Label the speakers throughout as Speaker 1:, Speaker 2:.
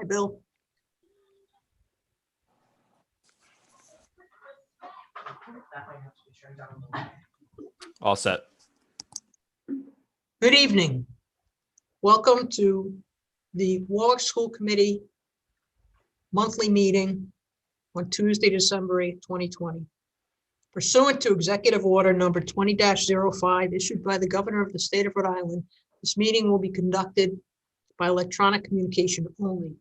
Speaker 1: Bill.
Speaker 2: All set.
Speaker 1: Good evening. Welcome to the Warwick School Committee monthly meeting on Tuesday, December 8th, 2020. Pursuant to Executive Order number 20-05 issued by the Governor of the State of Rhode Island, this meeting will be conducted by electronic communication only.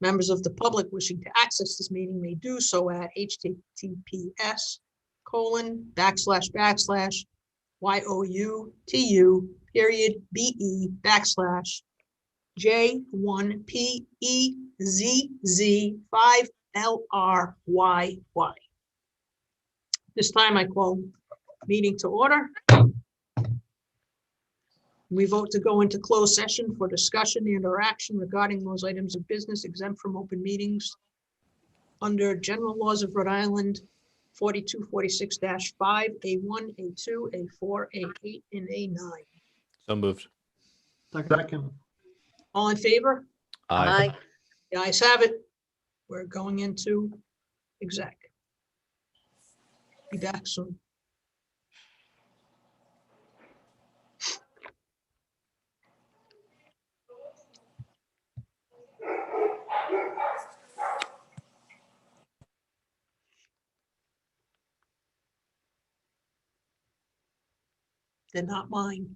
Speaker 1: Members of the public wishing to access this meeting may do so at https://YOU.TU:*BEZZ5LRYY. This time I call meeting to order. We vote to go into closed session for discussion and or action regarding those items of business exempt from open meetings under general laws of Rhode Island, 4246-5, A1, A2, A4, A8, and A9.
Speaker 2: So moved.
Speaker 3: Second.
Speaker 1: All in favor?
Speaker 2: Aye.
Speaker 1: The ayes have it. We're going into exec. Be back soon. They're not mine.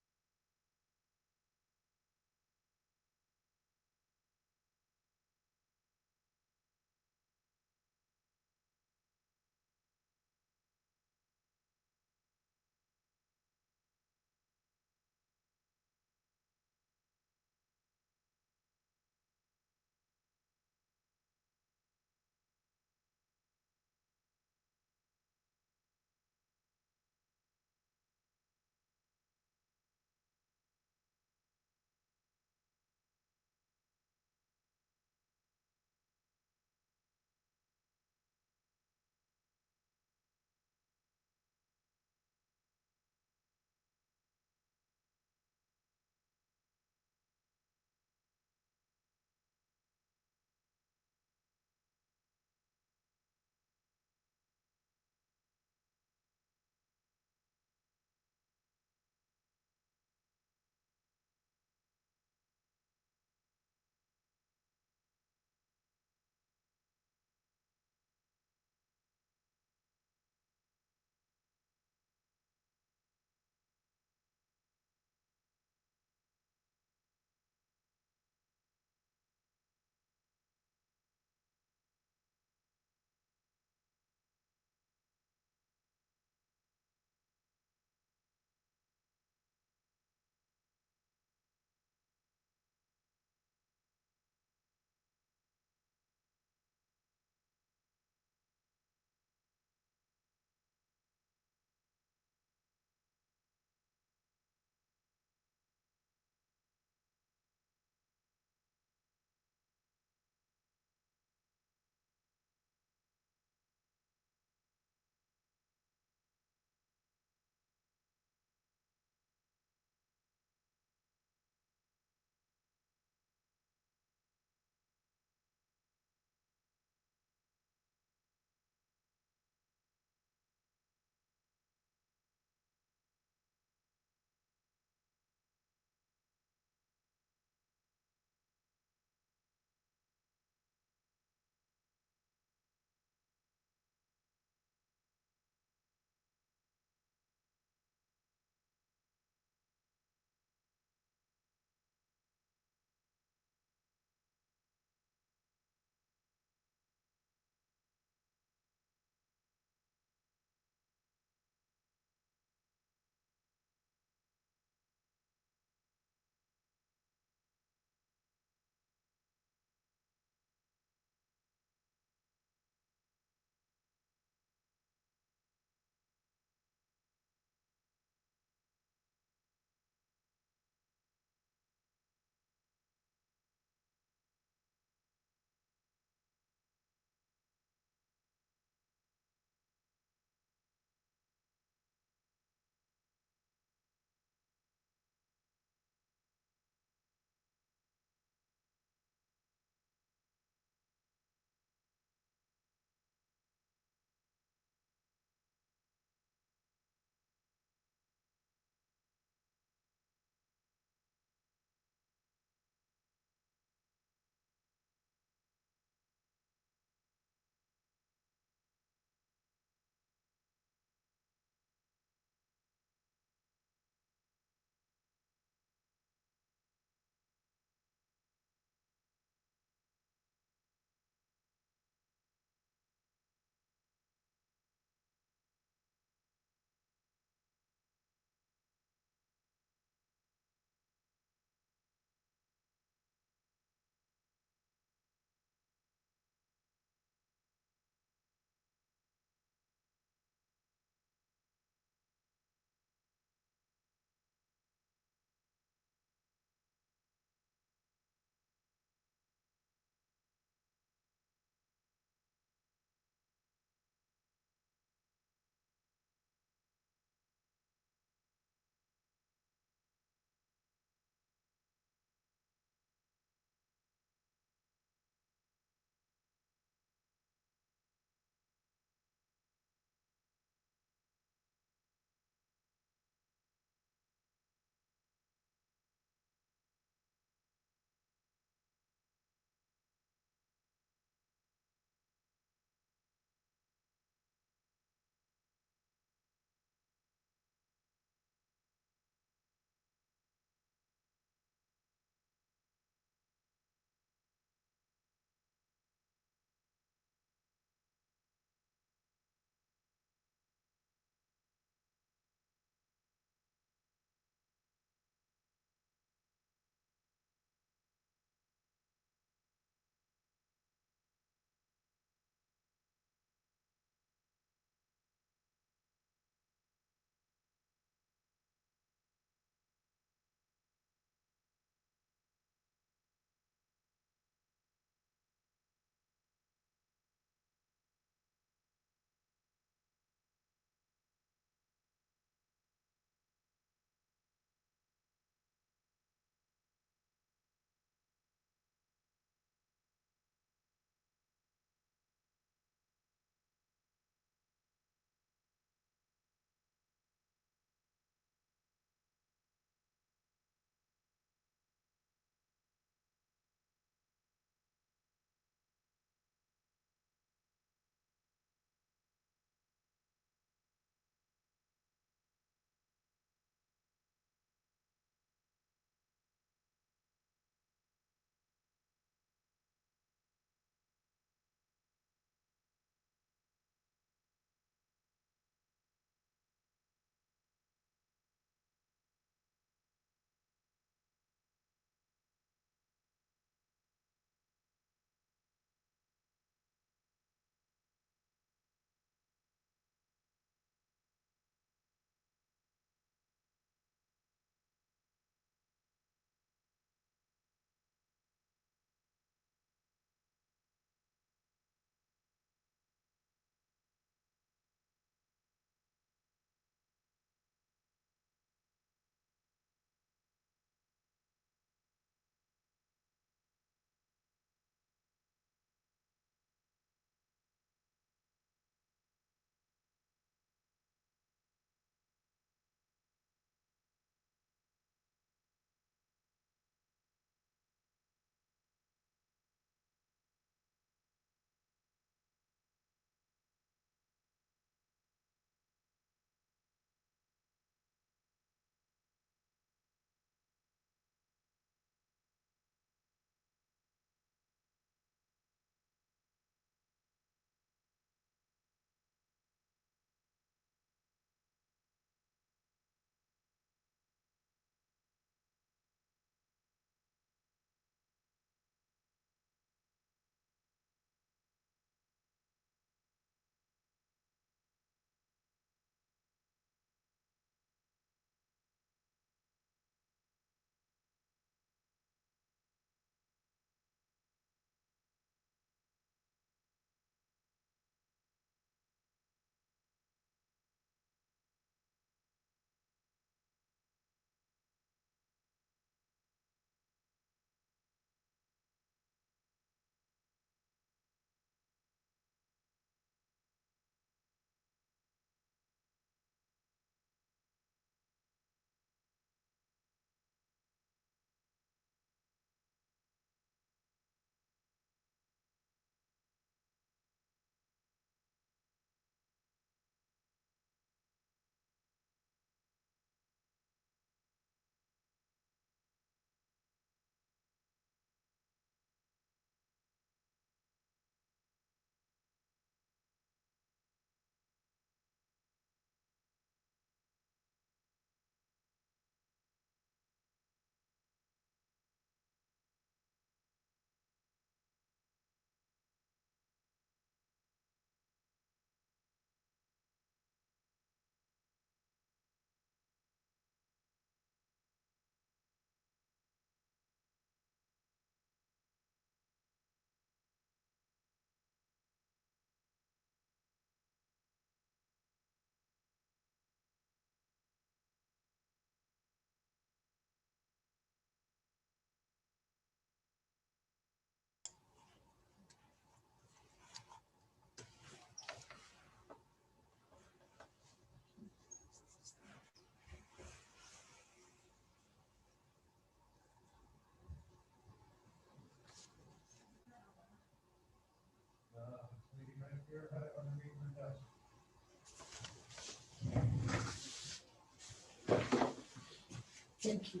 Speaker 1: Thank you.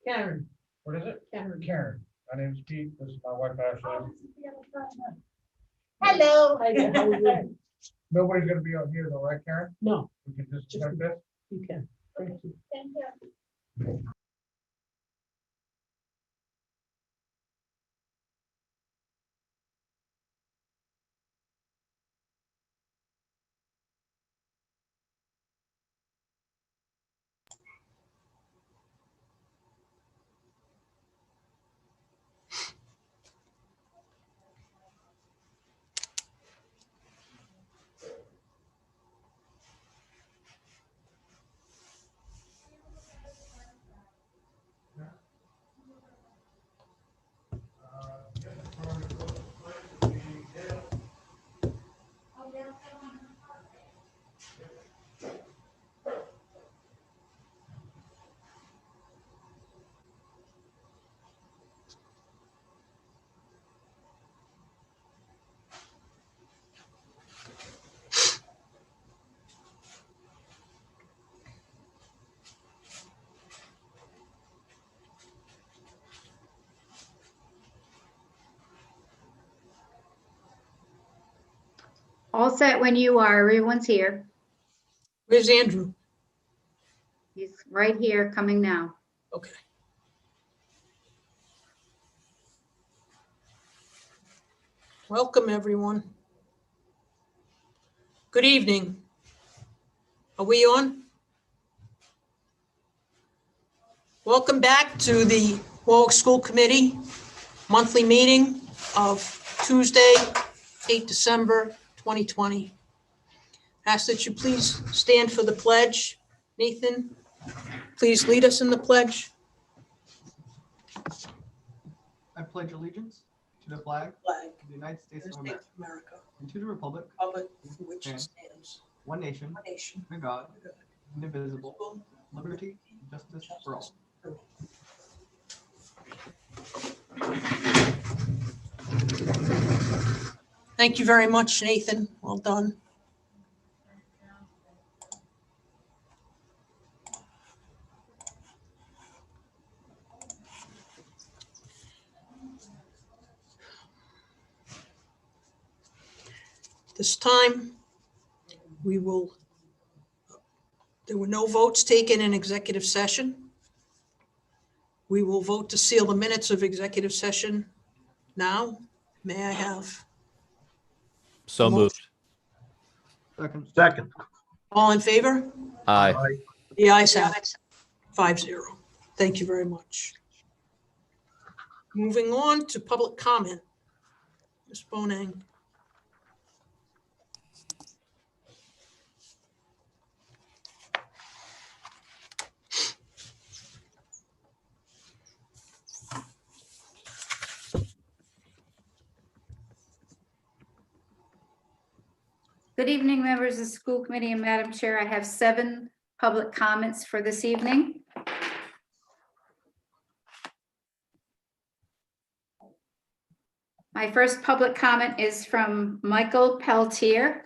Speaker 1: Karen.
Speaker 3: What is it?
Speaker 1: Karen.
Speaker 3: Karen. My name's Pete. This is my wife Ashley.
Speaker 1: Hello. How are you?
Speaker 3: Nobody's gonna be out here though, right, Karen?
Speaker 1: No,
Speaker 3: We can just
Speaker 1: Just-
Speaker 3: check this.
Speaker 1: you can. Thank you.
Speaker 4: All set when you are. Everyone's here.
Speaker 1: Where's Andrew?
Speaker 4: He's right here, coming now.
Speaker 1: Okay. Welcome, everyone. Good evening. Are we on? Welcome back to the Warwick School Committee monthly meeting of Tuesday, 8 December 2020. Ask that you please stand for the pledge. Nathan, please lead us in the pledge.
Speaker 5: I pledge allegiance to the flag
Speaker 1: Flag.
Speaker 5: of the United States
Speaker 1: United
Speaker 5: of
Speaker 1: States
Speaker 5: America
Speaker 1: of America,
Speaker 5: and to the republic,
Speaker 1: republic for which it
Speaker 5: Okay.
Speaker 1: stands,
Speaker 5: one nation,
Speaker 1: one nation,
Speaker 5: under God,
Speaker 1: under God,
Speaker 5: indivisible,
Speaker 1: indivisible,
Speaker 5: liberty, and justice for all.
Speaker 1: for all. Thank you very much, Nathan. Well done. This time, there were no votes taken in executive session. We will vote to seal the minutes of executive session now. May I have?
Speaker 2: So moved.
Speaker 3: Second.
Speaker 1: All in favor?
Speaker 2: Aye.
Speaker 1: The ayes have it. 5-0. Thank you very much. Moving on to public comment. Ms. Bonang.
Speaker 4: Good evening, members of the school committee and Madam Chair. I have 7 public comments for this evening. My first public comment is from Michael Peltier.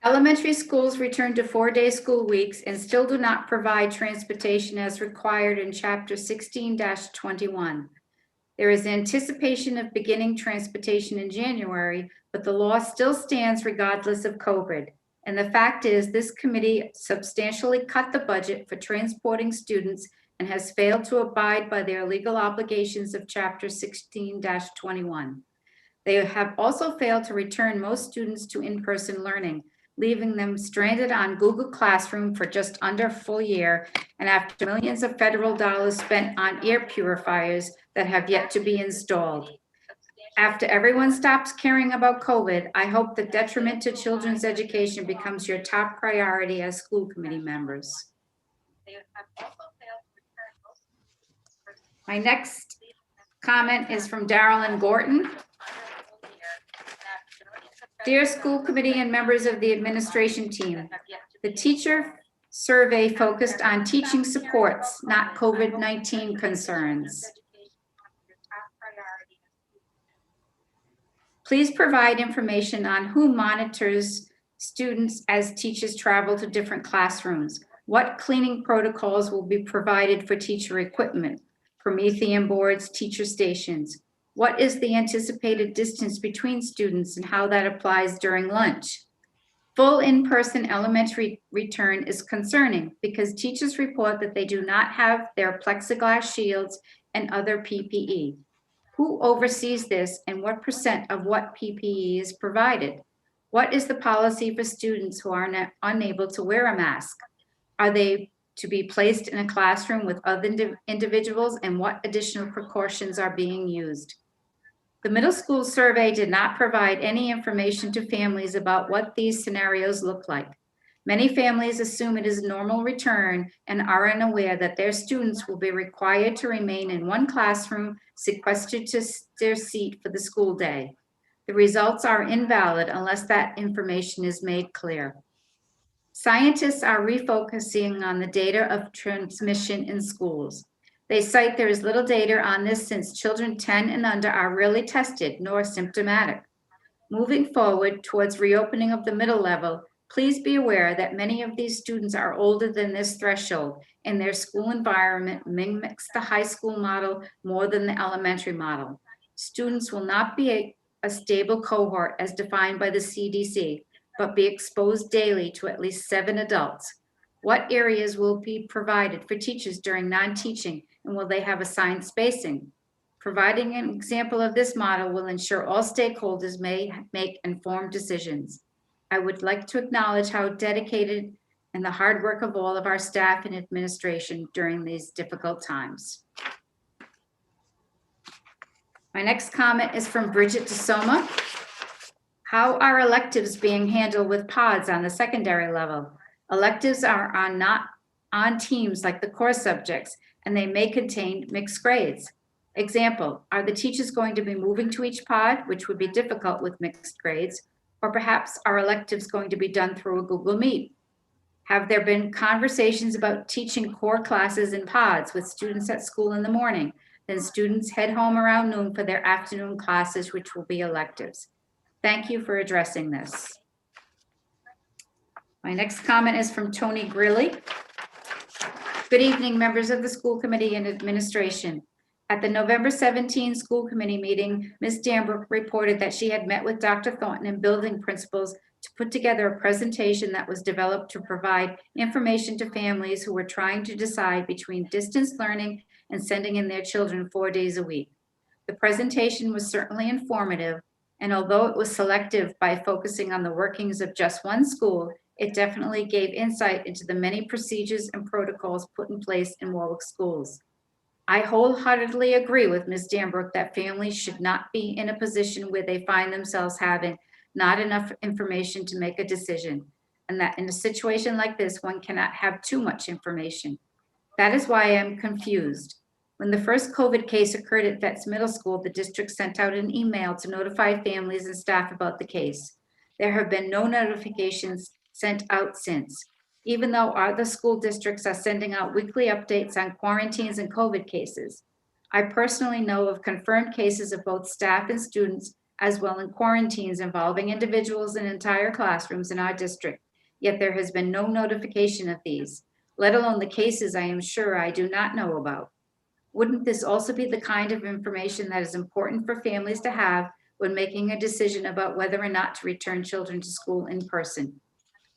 Speaker 4: Elementary schools return to 4-day school weeks and still do not provide transportation as required in Chapter 16-21. There is anticipation of beginning transportation in January, but the law still stands regardless of COVID. And the fact is, this committee substantially cut the budget for transporting students and has failed to abide by their legal obligations of Chapter 16-21. They have also failed to return most students to in-person learning, leaving them stranded on Google Classroom for just under a full year, and after millions of federal dollars spent on air purifiers that have yet to be installed. After everyone stops caring about COVID, I hope the detriment to children's education becomes your top priority as school committee members. My next comment is from Darrell and Gorton. Dear school committee and members of the administration team, the teacher survey focused on teaching supports, not COVID-19 concerns. Please provide information on who monitors students as teachers travel to different classrooms. What cleaning protocols will be provided for teacher equipment, Promethean boards, teacher stations? What is the anticipated distance between students and how that applies during lunch? Full in-person elementary return is concerning because teachers report that they do not have their plexiglass shields and other PPE. Who oversees this and what % of what PPE is provided? What is the policy for students who are unable to wear a mask? Are they to be placed in a classroom with other individuals, and what additional precautions are being used? The middle school survey did not provide any information to families about what these scenarios look like. Many families assume it is normal return and are unaware that their students will be required to remain in one classroom, sequestered to their seat for the school day. The results are invalid unless that information is made clear. Scientists are refocusing on the data of transmission in schools. They cite there is little data on this since children 10 and under are rarely tested nor symptomatic. Moving forward towards reopening of the middle level, please be aware that many of these students are older than this threshold, and their school environment mimics the high school model more than the elementary model. Students will not be a stable cohort as defined by the CDC, but be exposed daily to at least 7 adults. What areas will be provided for teachers during non-teaching, and will they have assigned spacing? Providing an example of this model will ensure all stakeholders may make informed decisions. I would like to acknowledge how dedicated and the hard work of all of our staff and administration during these difficult times. My next comment is from Bridget DeSoma. How are electives being handled with pods on the secondary level? Electives are not on teams like the core subjects, and they may contain mixed grades. Example, are the teachers going to be moving to each pod, which would be difficult with mixed grades? Or perhaps are electives going to be done through a Google Meet? Have there been conversations about teaching core classes in pods with students at school in the morning? Then students head home around noon for their afternoon classes, which will be electives. Thank you for addressing this. My next comment is from Tony Grilly. Good evening, members of the school committee and administration. At the November 17 school committee meeting, Ms. Danbrook reported that she had met with Dr. Thornton and building principals to put together a presentation that was developed to provide information to families who were trying to decide between distance learning and sending in their children 4 days a week. The presentation was certainly informative, and although it was selective by focusing on the workings of just one school, it definitely gave insight into the many procedures and protocols put in place in Warwick schools. I wholeheartedly agree with Ms. Danbrook that families should not be in a position where they find themselves having not enough information to make a decision, and that in a situation like this, one cannot have too much information. That is why I'm confused. When the first COVID case occurred at Vets Middle School, the district sent out an email to notify families and staff about the case. There have been no notifications sent out since. Even though other school districts are sending out weekly updates on quarantines and COVID cases. I personally know of confirmed cases of both staff and students, as well in quarantines involving individuals and entire classrooms in our district, yet there has been no notification of these, let alone the cases I am sure I do not know about. Wouldn't this also be the kind of information that is important for families to have when making a decision about whether or not to return children to school in person?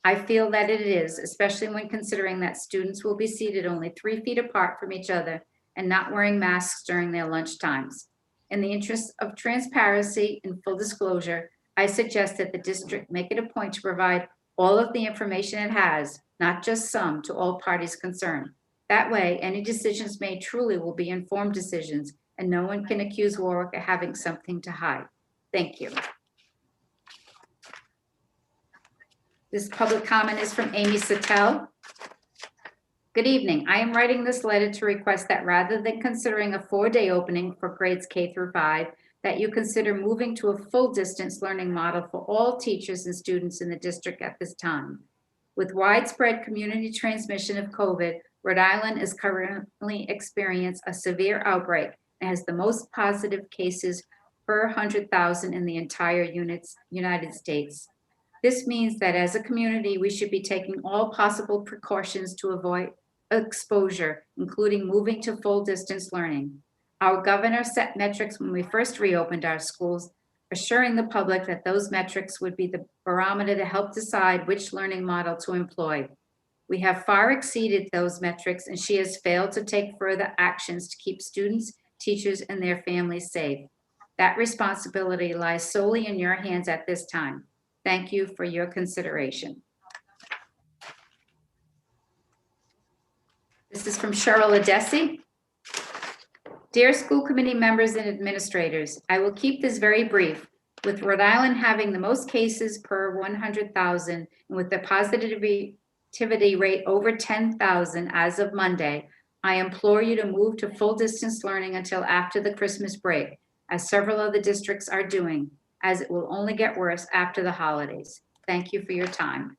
Speaker 4: I feel that it is, especially when considering that students will be seated only 3 feet apart from each other and not wearing masks during their lunch times. In the interest of transparency and full disclosure, I suggest that the district make it a point to provide all of the information it has, not just some, to all parties concerned. That way, any decisions made truly will be informed decisions, and no one can accuse Warwick of having something to hide. Thank you. This public comment is from Amy Sattel. Good evening. I am writing this letter to request that rather than considering a 4-day opening for grades K through 5, that you consider moving to a full distance learning model for all teachers and students in the district at this time. With widespread community transmission of COVID, Rhode Island is currently experiencing a severe outbreak and has the most positive cases per 100,000 in the entire United States. This means that as a community, we should be taking all possible precautions to avoid exposure, including moving to full distance learning. Our governor set metrics when we first reopened our schools, assuring the public that those metrics would be the barometer to help decide which learning model to employ. We have far exceeded those metrics, and she has failed to take further actions to keep students, teachers, and their families safe. That responsibility lies solely in your hands at this time. Thank you for your consideration. This is from Cheryl Adesi. Dear school committee members and administrators, I will keep this very brief. With Rhode Island having the most cases per 100,000 and with the positivity rate over 10,000 as of Monday, I implore you to move to full distance learning until after the Christmas break, as several other districts are doing, as it will only get worse after the holidays. Thank you for your time.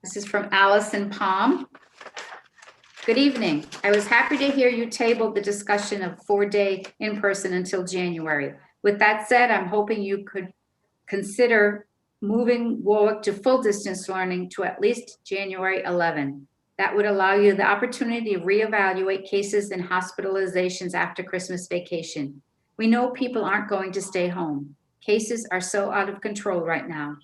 Speaker 4: This is from Allison Palm. Good evening. I was happy to hear you tabled the discussion of 4-day in-person until January. With that said, I'm hoping you could consider moving Warwick to full distance learning to at least January 11. That would allow you the opportunity to reevaluate cases and hospitalizations after Christmas vacation. We know people aren't going to stay home. Cases are so out of control right now.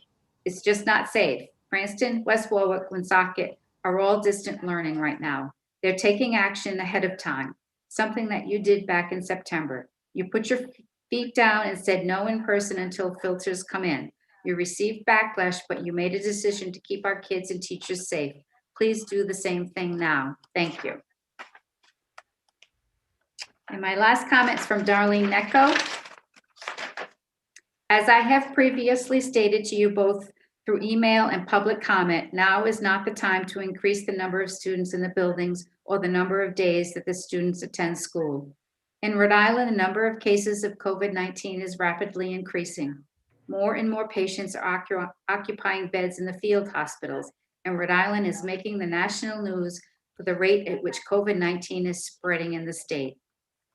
Speaker 4: It's just not safe. Cranston, West Warwick, Woonsocket are all distant learning right now. They're taking action ahead of time, something that you did back in September. You put your feet down and said no in person until filters come in. You received backlash, but you made a decision to keep our kids and teachers safe. Please do the same thing now. Thank you. And my last comments from Darlene Necco. As I have previously stated to you both through email and public comment, now is not the time to increase the number of students in the buildings or the number of days that the students attend school. In Rhode Island, the number of cases of COVID-19 is rapidly increasing. More and more patients are occupying beds in the field hospitals, and Rhode Island is making the national news for the rate at which COVID-19 is spreading in the state.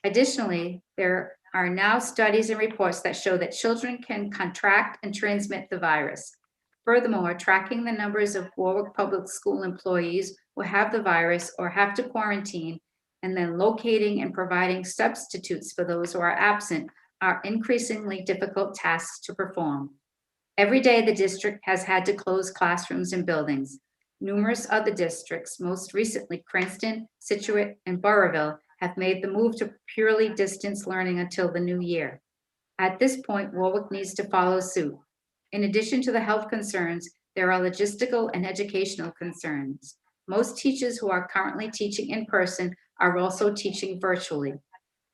Speaker 4: Additionally, there are now studies and reports that show that children can contract and transmit the virus. Furthermore, tracking the numbers of Warwick Public School employees who have the virus or have to quarantine, and then locating and providing substitutes for those who are absent are increasingly difficult tasks to perform. Every day, the district has had to close classrooms and buildings. Numerous other districts, most recently Cranston, Situate, and Burrillville, have made the move to purely distance learning until the new year. At this point, Warwick needs to follow suit. In addition to the health concerns, there are logistical and educational concerns. Most teachers who are currently teaching in person are also teaching virtually.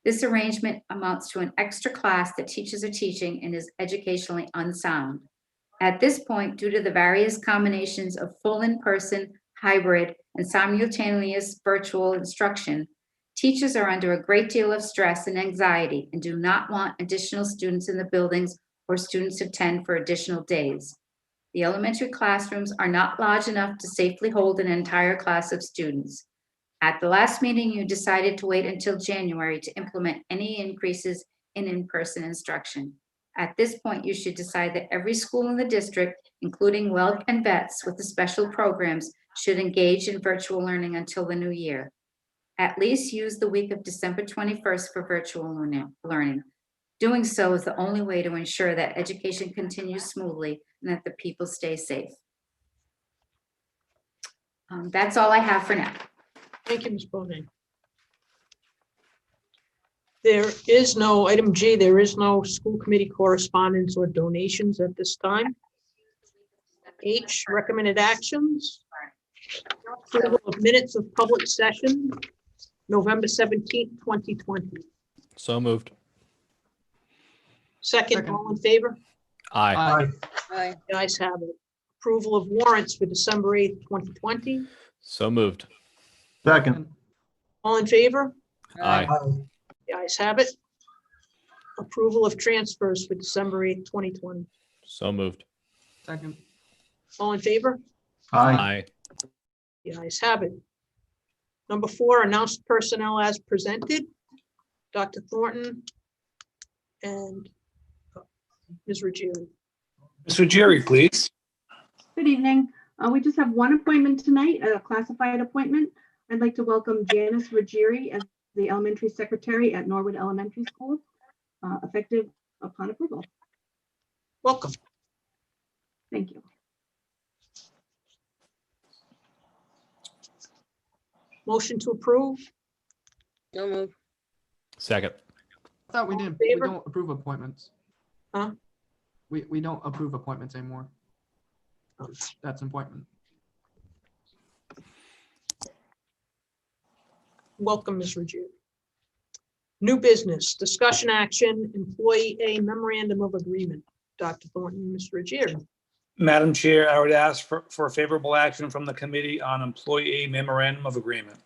Speaker 4: This arrangement amounts to an extra class that teachers are teaching and is educationally unsound. At this point, due to the various combinations of full in-person, hybrid, and simultaneous virtual instruction, teachers are under a great deal of stress and anxiety and do not want additional students in the buildings or students attend for additional days. The elementary classrooms are not large enough to safely hold an entire class of students. At the last meeting, you decided to wait until January to implement any increases in in-person instruction. At this point, you should decide that every school in the district, including Welk and Vets with the special programs, should engage in virtual learning until the new year. At least use the week of December 21st for virtual learning. Doing so is the only way to ensure that education continues smoothly and that the people stay safe. That's all I have for now.
Speaker 1: Thank you, Ms. Bonet. There is no, item G, there is no school committee correspondence or donations at this time. H, recommended actions. Approval of minutes of public session, November 17th, 2020.
Speaker 2: So moved.
Speaker 1: Second, all in favor?
Speaker 2: Aye.
Speaker 3: Aye.
Speaker 1: The ayes have it. Approval of warrants for December 8th, 2020.
Speaker 2: So moved.
Speaker 3: Second.
Speaker 1: All in favor?
Speaker 2: Aye.
Speaker 1: The ayes have it. approval of transfers for December 8th, 2020.
Speaker 2: So moved.
Speaker 5: Second.
Speaker 1: All in favor?
Speaker 2: Aye.
Speaker 1: The ayes have it. Number 4, announced personnel as presented. Dr. Thornton and Ms. Ruggieri.
Speaker 6: Mr. Jerry, please.
Speaker 7: Good evening. We just have one appointment tonight, a classified appointment. I'd like to welcome Janice Ruggieri as the elementary secretary at Norwood Elementary School, effective upon approval.
Speaker 1: Welcome.
Speaker 7: Thank you.
Speaker 1: Motion to approve.
Speaker 8: So moved.
Speaker 2: Second.
Speaker 5: I thought we didn't, we
Speaker 1: Favor?
Speaker 5: don't approve appointments.
Speaker 1: Huh?
Speaker 5: We don't approve appointments anymore. That's an appointment.
Speaker 1: Welcome, Ms. Ruggieri. New business, discussion action, employee A memorandum of agreement. Dr. Thornton, Ms. Ruggieri.
Speaker 6: Madam Chair, I would ask for favorable action from the committee on employee memorandum of agreement.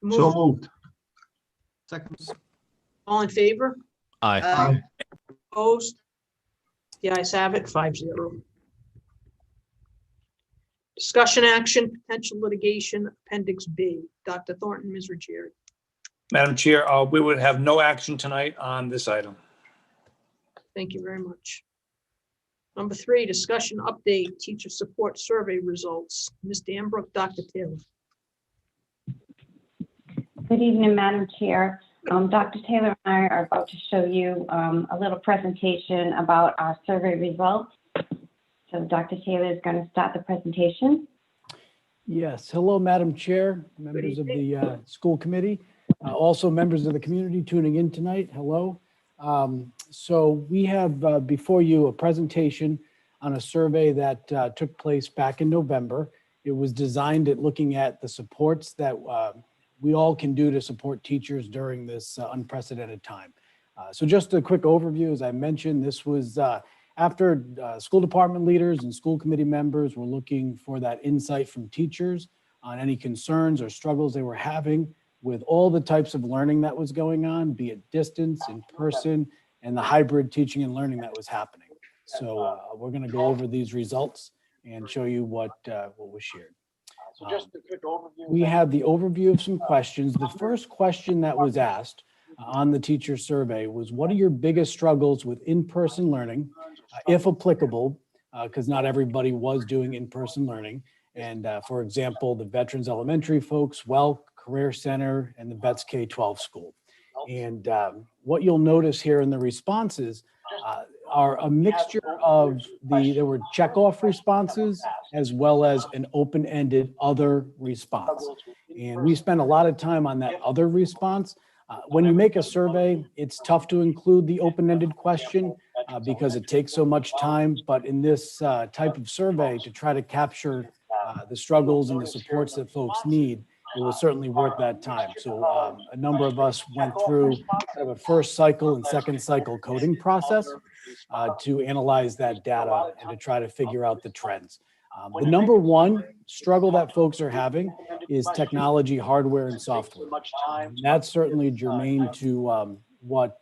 Speaker 1: Move.
Speaker 3: moved.
Speaker 5: Second.
Speaker 1: All in favor?
Speaker 2: Aye.
Speaker 1: Opposed? The ayes have it, 5-0. Discussion action, potential litigation, Appendix B. Dr. Thornton, Ms. Ruggieri.
Speaker 6: Madam Chair, we would have no action tonight on this item.
Speaker 1: Thank you very much. Number 3, discussion update, teacher support survey results. Ms. Danbrook, Dr. Taylor.
Speaker 9: Good evening, Madam Chair. Dr. Taylor and I are about to show you a little presentation about our survey results. So Dr. Taylor is going to start the presentation.
Speaker 10: Yes. Hello, Madam Chair, members of the school committee, also members of the community tuning in tonight. Hello. So we have before you a presentation on a survey that took place back in November. It was designed at looking at the supports that we all can do to support teachers during this unprecedented time. So just a quick overview, as I mentioned, this was after school department leaders and school committee members were looking for that insight from teachers on any concerns or struggles they were having with all the types of learning that was going on, be it distance, in person, and the hybrid teaching and learning that was happening. So we're going to go over these results and show you what was shared. We have the overview of some questions. The first question that was asked on the teacher survey was, what are your biggest struggles with in-person learning, if applicable, because not everybody was doing in-person learning. And for example, the Veterans Elementary folks, Career Center, and the Vets K-12 school. And what you'll notice here in the responses are a mixture of there were checkoff responses as well as an open-ended other response. And we spent a lot of time on that other response. When you make a survey, it's tough to include the open-ended question because it takes so much time. But in this type of survey, to try to capture the struggles and the supports that folks need, it was certainly worth that time. So a number of us went through kind of a first cycle and second cycle coding process to analyze that data and to try to figure out the trends. The number one struggle that folks are having is technology, hardware, and software. That's certainly germane to what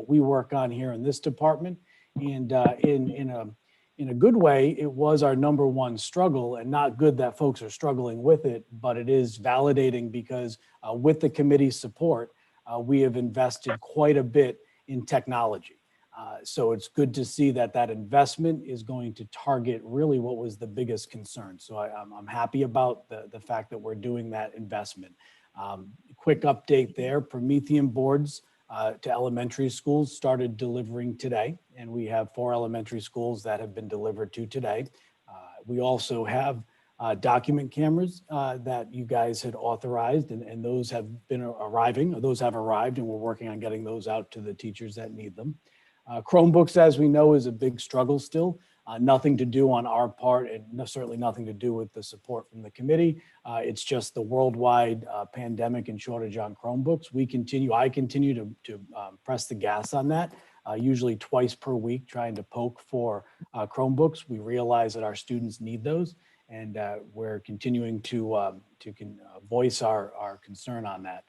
Speaker 10: we work on here in this department. And in a good way, it was our number one struggle, and not good that folks are struggling with it, but it is validating because with the committee's support, we have invested quite a bit in technology. So it's good to see that that investment is going to target really what was the biggest concern. So I'm happy about the fact that we're doing that investment. Quick update there, Promethean boards to elementary schools started delivering today, and we have 4 elementary schools that have been delivered to today. We also have document cameras that you guys had authorized, and those have been arriving, or those have arrived, and we're working on getting those out to the teachers that need them. Chromebooks, as we know, is a big struggle still. Nothing to do on our part, and certainly nothing to do with the support from the committee. It's just the worldwide pandemic and shortage on Chromebooks. I continue to press the gas on that, usually twice per week, trying to poke for Chromebooks. We realize that our students need those, and we're continuing to voice our concern on that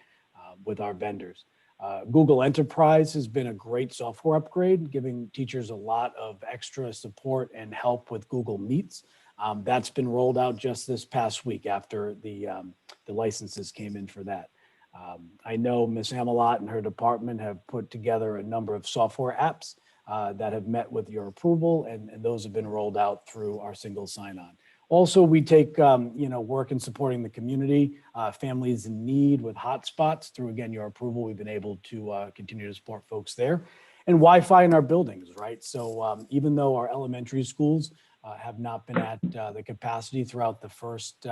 Speaker 10: with our vendors. Google Enterprise has been a great software upgrade, giving teachers a lot of extra support and help with Google Meets. That's been rolled out just this past week after the licenses came in for that. I know Ms. Amelot and her department have put together a number of software apps that have met with your approval, and those have been rolled out through our single sign-on. Also, we take work in supporting the community, families in need with hotspots. Through, again, your approval, we've been able to continue to support folks there. And Wi-Fi in our buildings, right? So even though our elementary schools have not been at the capacity throughout the first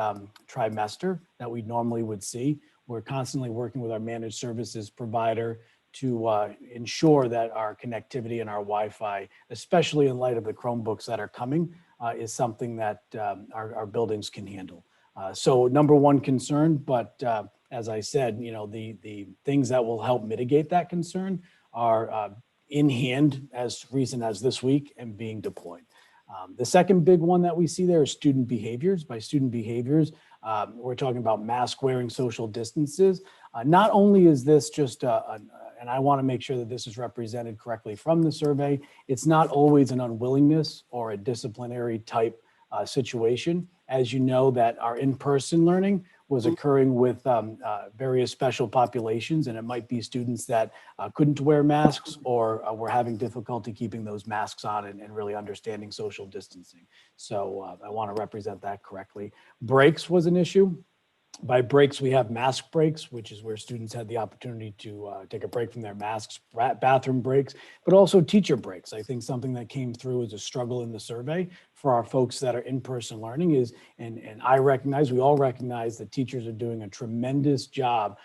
Speaker 10: trimester that we normally would see, we're constantly working with our managed services provider to ensure that our connectivity and our Wi-Fi, especially in light of the Chromebooks that are coming, is something that our buildings can handle. So number one concern, but as I said, the things that will help mitigate that concern are in hand as recent as this week and being deployed. The second big one that we see there is student behaviors. By student behaviors, we're talking about mask wearing, social distances. Not only is this just and I want to make sure that this is represented correctly from the survey, it's not always an unwillingness or a disciplinary type situation. As you know, that our in-person learning was occurring with various special populations, and it might be students that couldn't wear masks or were having difficulty keeping those masks on and really understanding social distancing. So I want to represent that correctly. Breaks was an issue. By breaks, we have mask breaks, which is where students had the opportunity to take a break from their masks, bathroom breaks, but also teacher breaks. I think something that came through as a struggle in the survey for our folks that are in-person learning is, and I recognize, we all recognize that teachers are doing a tremendous job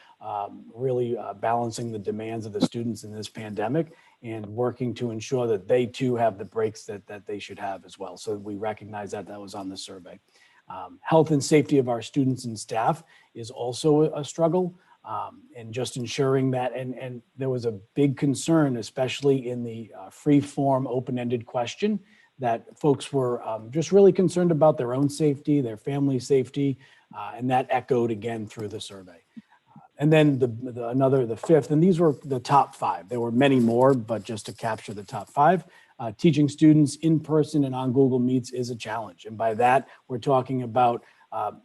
Speaker 10: really balancing the demands of the students in this pandemic and working to ensure that they too have the breaks that they should have as well. So we recognize that was on the survey. Health and safety of our students and staff is also a struggle, and just ensuring that, and there was a big concern, especially in the free-form open-ended question, that folks were just really concerned about their own safety, their family safety, and that echoed again through the survey. And then the fifth, and these were the top five. There were many more, but just to capture the top five, teaching students in person and on Google Meets is a challenge. And by that, we're talking about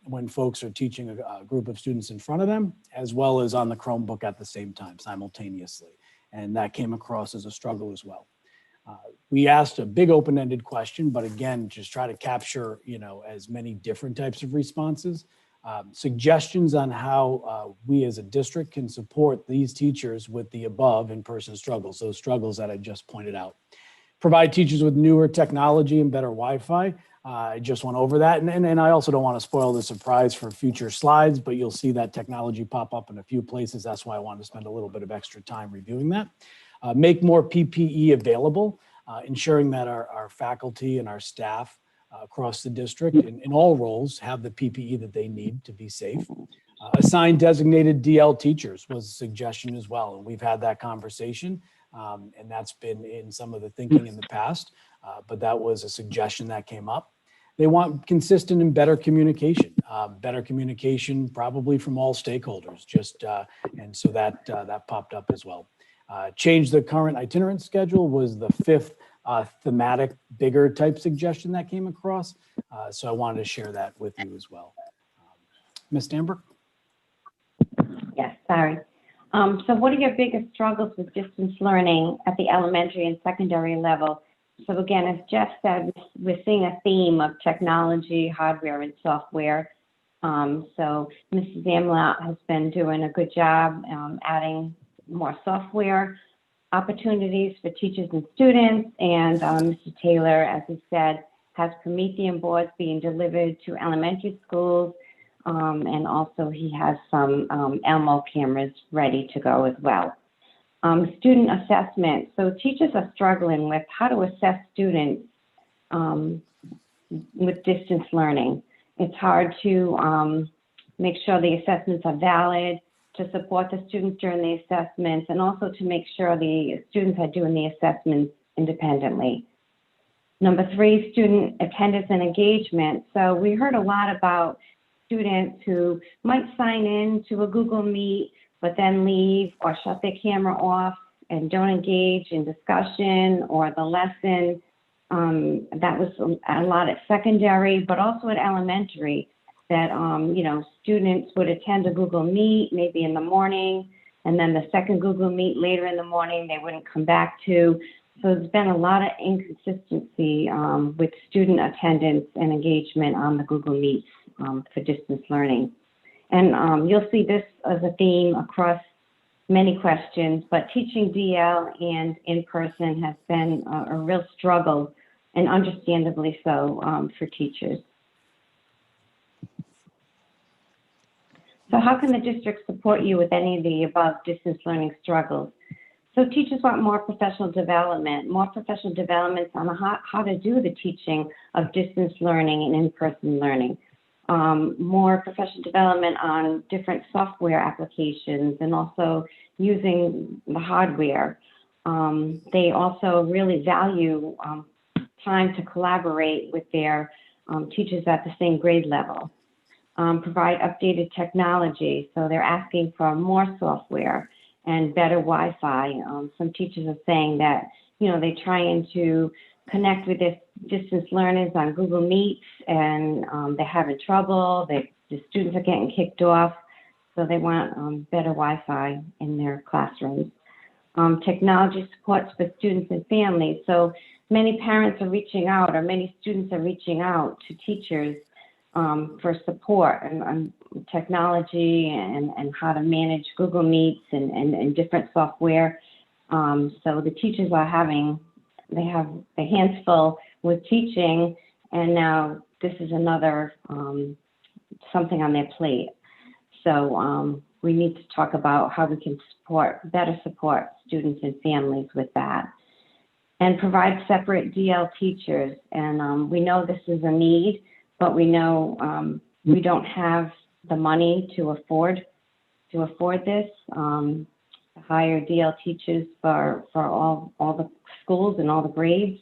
Speaker 10: when folks are teaching a group of students in front of them, as well as on the Chromebook at the same time, simultaneously. And that came across as a struggle as well. We asked a big open-ended question, but again, just try to capture, as many different types of responses. Suggestions on how we as a district can support these teachers with the above in-person struggles, those struggles that I just pointed out. Provide teachers with newer technology and better Wi-Fi. I just went over that. And I also don't want to spoil the surprise for future slides, but you'll see that technology pop up in a few places. That's why I wanted to spend a little bit of extra time reviewing that. Make more PPE available, ensuring that our faculty and our staff across the district in all roles have the PPE that they need to be safe. Assign designated DL teachers was a suggestion as well. And we've had that conversation. And that's been in some of the thinking in the past, but that was a suggestion that came up. They want consistent and better communication probably from all stakeholders, and so that popped up as well. Change the current itinerant schedule was the fifth thematic, bigger type suggestion that came across. So I wanted to share that with you as well. Ms. Stanbrook?
Speaker 9: Yes, sorry. So what are your biggest struggles with distance learning at the elementary and secondary level? So again, as Jeff said, we're seeing a theme of technology, hardware, and software. So Mrs. Amelot has been doing a good job adding more software opportunities for teachers and students. And Mr. Taylor, as he said, has Promethean boards being delivered to elementary schools. And also he has some Elmo cameras ready to go as well. Student assessment. So teachers are struggling with how to assess students with distance learning. It's hard to make sure the assessments are valid, to support the students during the assessments, and also to make sure the students are doing the assessments independently. Number 3, student attendance and engagement. So we heard a lot about students who might sign in to a Google Meet, but then leave or shut their camera off and don't engage in discussion or the lesson. That was a lot at secondary, but also at elementary, that, students would attend a Google Meet maybe in the morning, and then the second Google Meet later in the morning, they wouldn't come back to. So there's been a lot of inconsistency with student attendance and engagement on the Google Meets for distance learning. And you'll see this as a theme across many questions, but teaching DL and in person has been a real struggle, and understandably so, for teachers. So how can the district support you with any of the above distance learning struggles? So teachers want more professional development on how to do the teaching of distance learning and in-person learning. More professional development on different software applications and also using the hardware. They also really value time to collaborate with their teachers at the same grade level. Provide updated technology, so they're asking for more software and better Wi-Fi. Some teachers are saying that, they're trying to connect with their distance learners on Google Meets, and they're having trouble. The students are getting kicked off, so they want better Wi-Fi in their classrooms. Technology supports for students and families. So many parents are reaching out, or many students are reaching out to teachers for support and technology and how to manage Google Meets and different software. So the teachers they have their hands full with teaching, and now this is another something on their plate. So we need to talk about how we can better support students and families with that. And provide separate DL teachers. And we know this is a need, but we know we don't have the money to afford this. To hire DL teachers for all the schools and all the grades.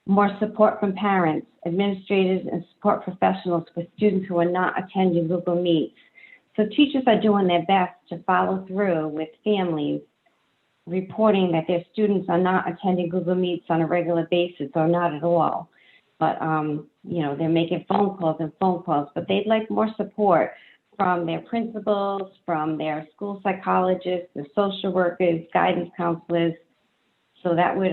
Speaker 9: More support from parents, administrators, and support professionals for students who are not attending Google Meets. So teachers are doing their best to follow through with families reporting that their students are not attending Google Meets on a regular basis or not at all. But, they're making phone calls, but they'd like more support from their principals, from their school psychologists, the social workers, guidance counselors. So that would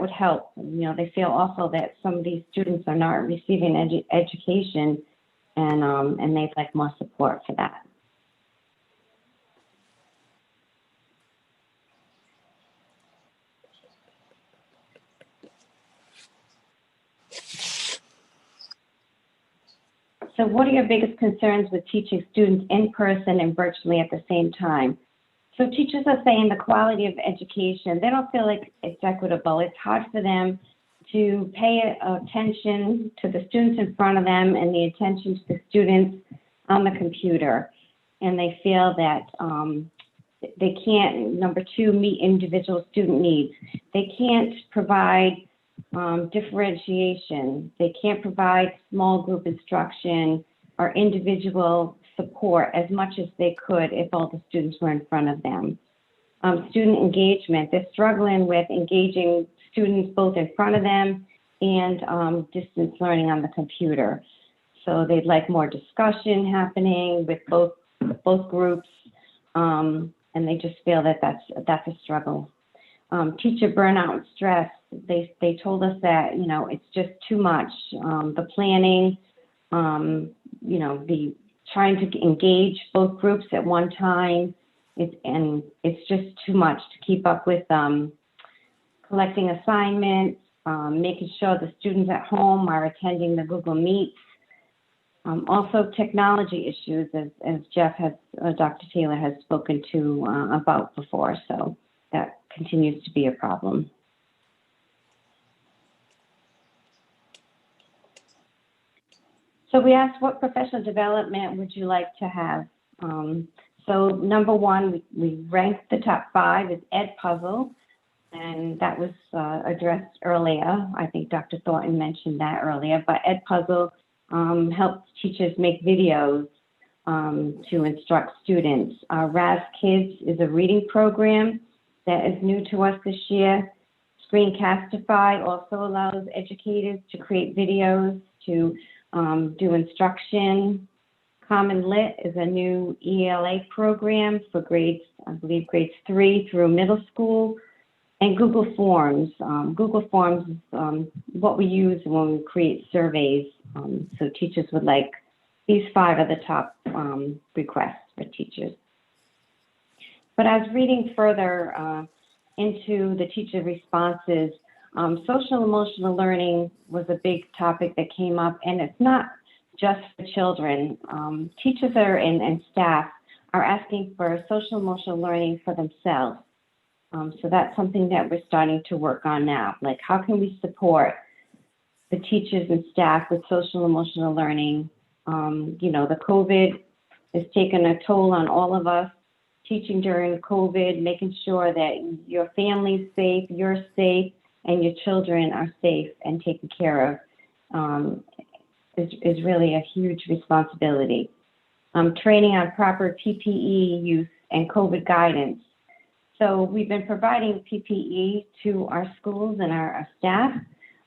Speaker 9: help. They feel also that some of these students are not receiving education, and they'd like more support for that. So what are your biggest concerns with teaching students in person and virtually at the same time? So teachers are saying the quality of education, they don't feel like it's equitable. It's hard for them to pay attention to the students in front of them and the attention to the students on the computer. And they feel that they can't, number two, meet individual student needs. They can't provide differentiation. They can't provide small group instruction or individual support as much as they could if all the students were in front of them. Student engagement, they're struggling with engaging students both in front of them and distance learning on the computer. So they'd like more discussion happening with both groups, and they just feel that that's a struggle. Teacher burnout and stress, they told us that, it's just too much. The planning, the trying to engage both groups at one time, it's just too much to keep up with collecting assignments, making sure the students at home are attending the Google Meets. Also technology issues, as Dr. Taylor has spoken to about before, so that continues to be a problem. So we asked, what professional development would you like to have? So number one, we ranked the top 5 as Edpuzzle, and that was addressed earlier. I think Dr. Thornton mentioned that earlier, but Edpuzzle helps teachers make videos to instruct students. RAS Kids is a reading program that is new to us this year. Screencastify also allows educators to create videos to do instruction. Common Lit is a new ELA program for grades, I believe grades 3 through middle school. And Google Forms. Google Forms is what we use when we create surveys. So teachers would like, these 5 are the top requests for teachers. But I was reading further into the teacher responses. Social emotional learning was a big topic that came up, and it's not just for children. Teachers and staff are asking for social emotional learning for themselves. So that's something that we're starting to work on now. Like, how can we support the teachers and staff with social emotional learning? You know, the COVID has taken a toll on all of us. Teaching during COVID, making sure that your family's safe, you're safe, and your children are safe and taken care of is really a huge responsibility. Training on proper PPE use and COVID guidance. So we've been providing PPE to our schools and our staff,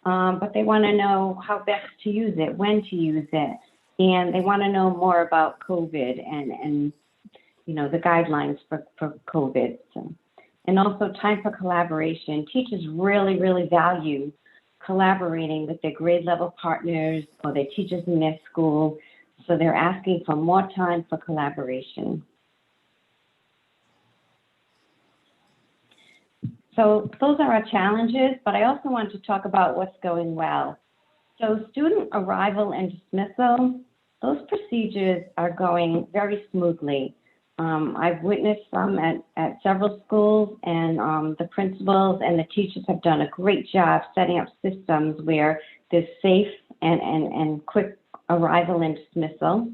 Speaker 9: but they want to know how best to use it, when to use it, and they want to know more about COVID and you know, the guidelines for COVID. So, and also time for collaboration. Teachers really, really value collaborating with their grade level partners or their teachers in their school. So they're asking for more time for collaboration. So those are our challenges, but I also want to talk about what's going well. So student arrival and dismissal, those procedures are going very smoothly. I've witnessed some at several schools, and the principals and the teachers have done a great job setting up systems where there's safe and quick arrival and dismissal.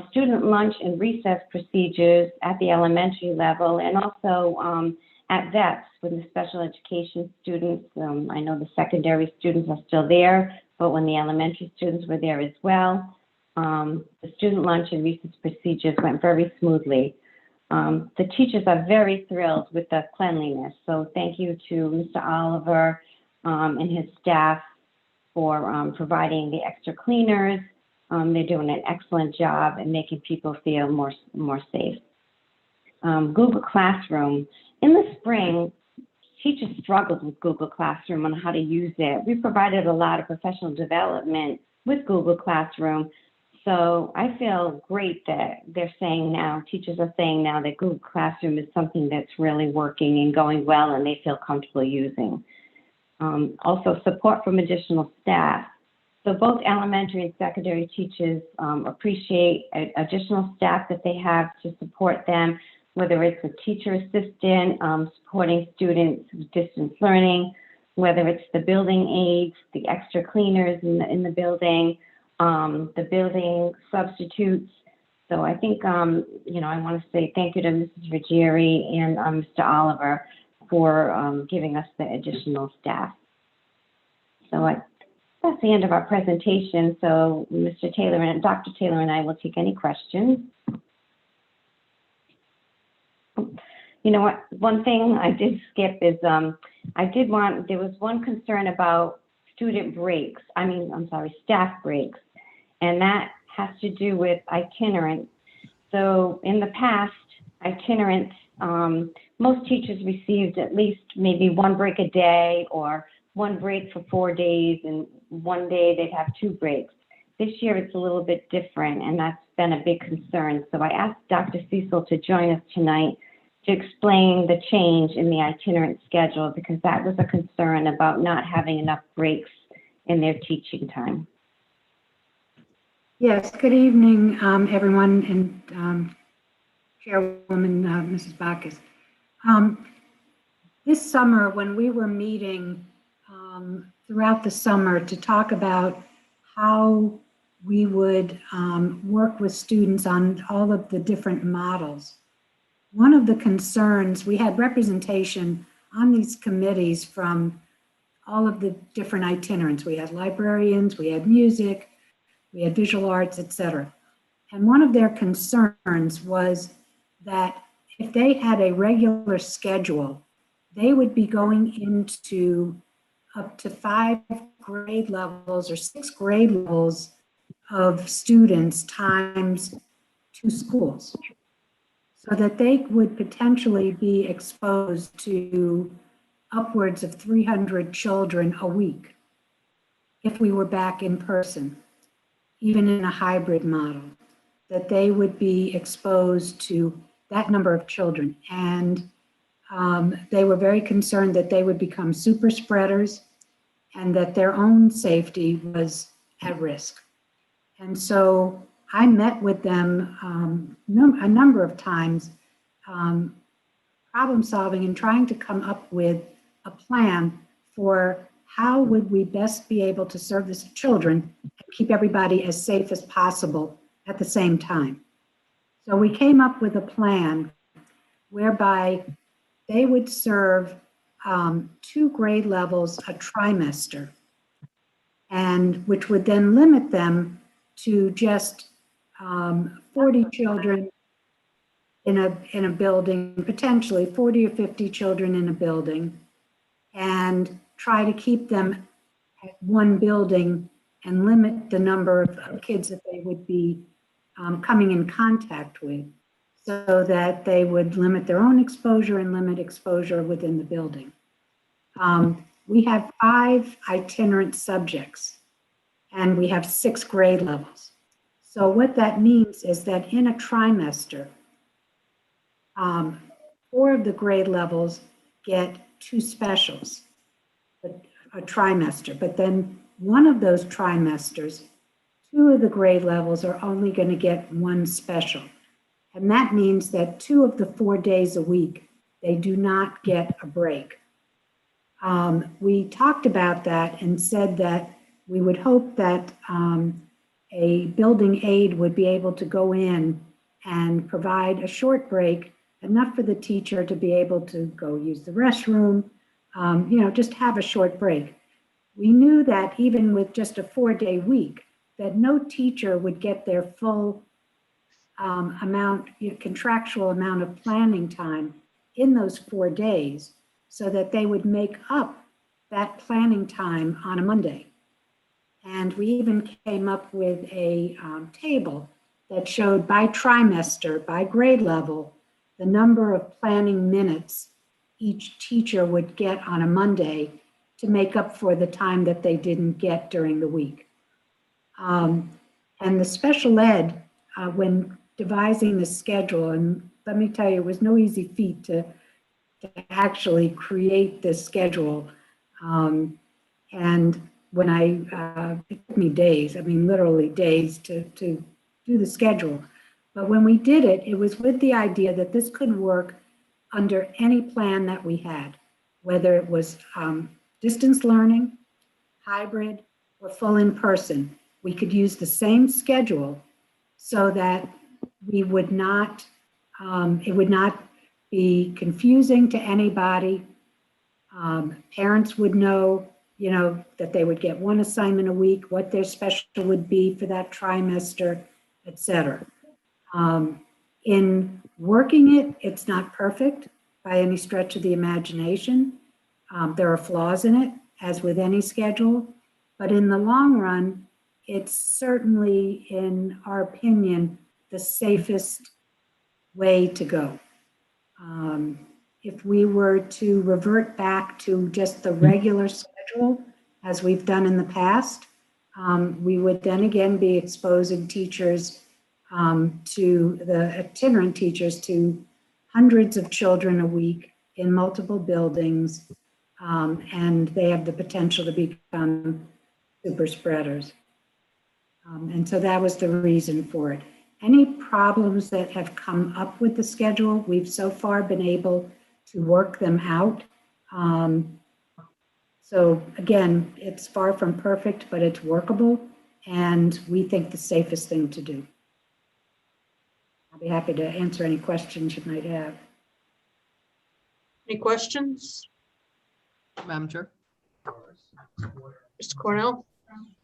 Speaker 9: Student lunch and recess procedures at the elementary level, and also at VETS with the special education students. I know the secondary students are still there, but when the elementary students were there as well, the student lunch and recess procedures went very smoothly. The teachers are very thrilled with the cleanliness. So thank you to Mr. Oliver and his staff for providing the extra cleaners. They're doing an excellent job in making people feel more safe. Google Classroom. In the spring, teachers struggled with Google Classroom on how to use it. We provided a lot of professional development with Google Classroom. So I feel great that they're saying now, teachers are saying now that Google Classroom is something that's really working and going well and they feel comfortable using. Also support from additional staff. So both elementary and secondary teachers appreciate additional staff that they have to support them, whether it's a teacher assistant, supporting students with distance learning, whether it's the building aides, the extra cleaners in the building, the building substitutes. So I think, you know, I want to say thank you to Mrs. Ruggieri and Mr. Oliver for giving us the additional staff. So that's the end of our presentation. So Mr. Taylor and Dr. Taylor and I will take any questions. You know what, one thing I did skip is there was one concern about student breaks. Staff breaks. And that has to do with itinerants. So in the past, itinerants, most teachers received at least maybe one break a day or one break for 4 days, and one day they'd have 2 breaks. This year it's a little bit different, and that's been a big concern. So I asked Dr. Cecil to join us tonight to explain the change in the itinerant schedule, because that was a concern about not having enough breaks in their teaching time.
Speaker 11: Yes, good evening, everyone, and Chairwoman Mrs. Backus. This summer, when we were meeting throughout the summer to talk about how we would work with students on all of the different models, one of the concerns, we had representation on these committees from all of the different itinerants. We had librarians, we had music, we had visual arts, etc. And one of their concerns was that if they had a regular schedule, they would be going into up to 5 grade levels or 6 grade levels of students times 2 schools, so that they would potentially be exposed to upwards of 300 children a week if we were back in person, even in a hybrid model, that they would be exposed to that number of children. And they were very concerned that they would become super spreaders and that their own safety was at risk. And so I met with them a number of times, problem solving and trying to come up with a plan for how would we best be able to serve the children and keep everybody as safe as possible at the same time. So we came up with a plan whereby they would serve 2 grade levels a trimester, and which would then limit them to just 40 children in a building, potentially 40 or 50 children in a building, and try to keep them at one building and limit the number of kids that they would be coming in contact with, so that they would limit their own exposure and limit exposure within the building. We have 5 itinerant subjects, and we have 6 grade levels. So what that means is that in a trimester, 4 of the grade levels get 2 specials, a trimester, but then one of those trimesters, 2 of the grade levels are only going to get 1 special. And that means that 2 of the 4 days a week, they do not get a break. We talked about that and said that we would hope that a building aide would be able to go in and provide a short break, enough for the teacher to be able to go use the restroom, just have a short break. We knew that even with just a 4-day week, that no teacher would get their full contractual amount of planning time in those 4 days, so that they would make up that planning time on a Monday. And we even came up with a table that showed by trimester, by grade level, the number of planning minutes each teacher would get on a Monday to make up for the time that they didn't get during the week. And the special ed, when devising the schedule, and let me tell you, it was no easy feat to actually create this schedule. And when it took me days, literally days to do the schedule. But when we did it, it was with the idea that this could work under any plan that we had, whether it was distance learning, hybrid, or full in person. We could use the same schedule so that we would not, it would not be confusing to anybody. Parents would know, that they would get 1 assignment a week, what their special would be for that trimester, et cetera. In working it, it's not perfect by any stretch of the imagination. There are flaws in it, as with any schedule, but in the long run, it's certainly, in our opinion, the safest way to go. If we were to revert back to just the regular schedule, as we've done in the past, we would then again be exposing teachers to the itinerant teachers to hundreds of children a week in multiple buildings, and they have the potential to become super spreaders. And so that was the reason for it. Any problems that have come up with the schedule, we've so far been able to work them out. So again, it's far from perfect, but it's workable, and we think the safest thing to do. I'll be happy to answer any questions you might have.
Speaker 1: Any questions?
Speaker 5: Madam Chair?
Speaker 1: Mr. Cornell?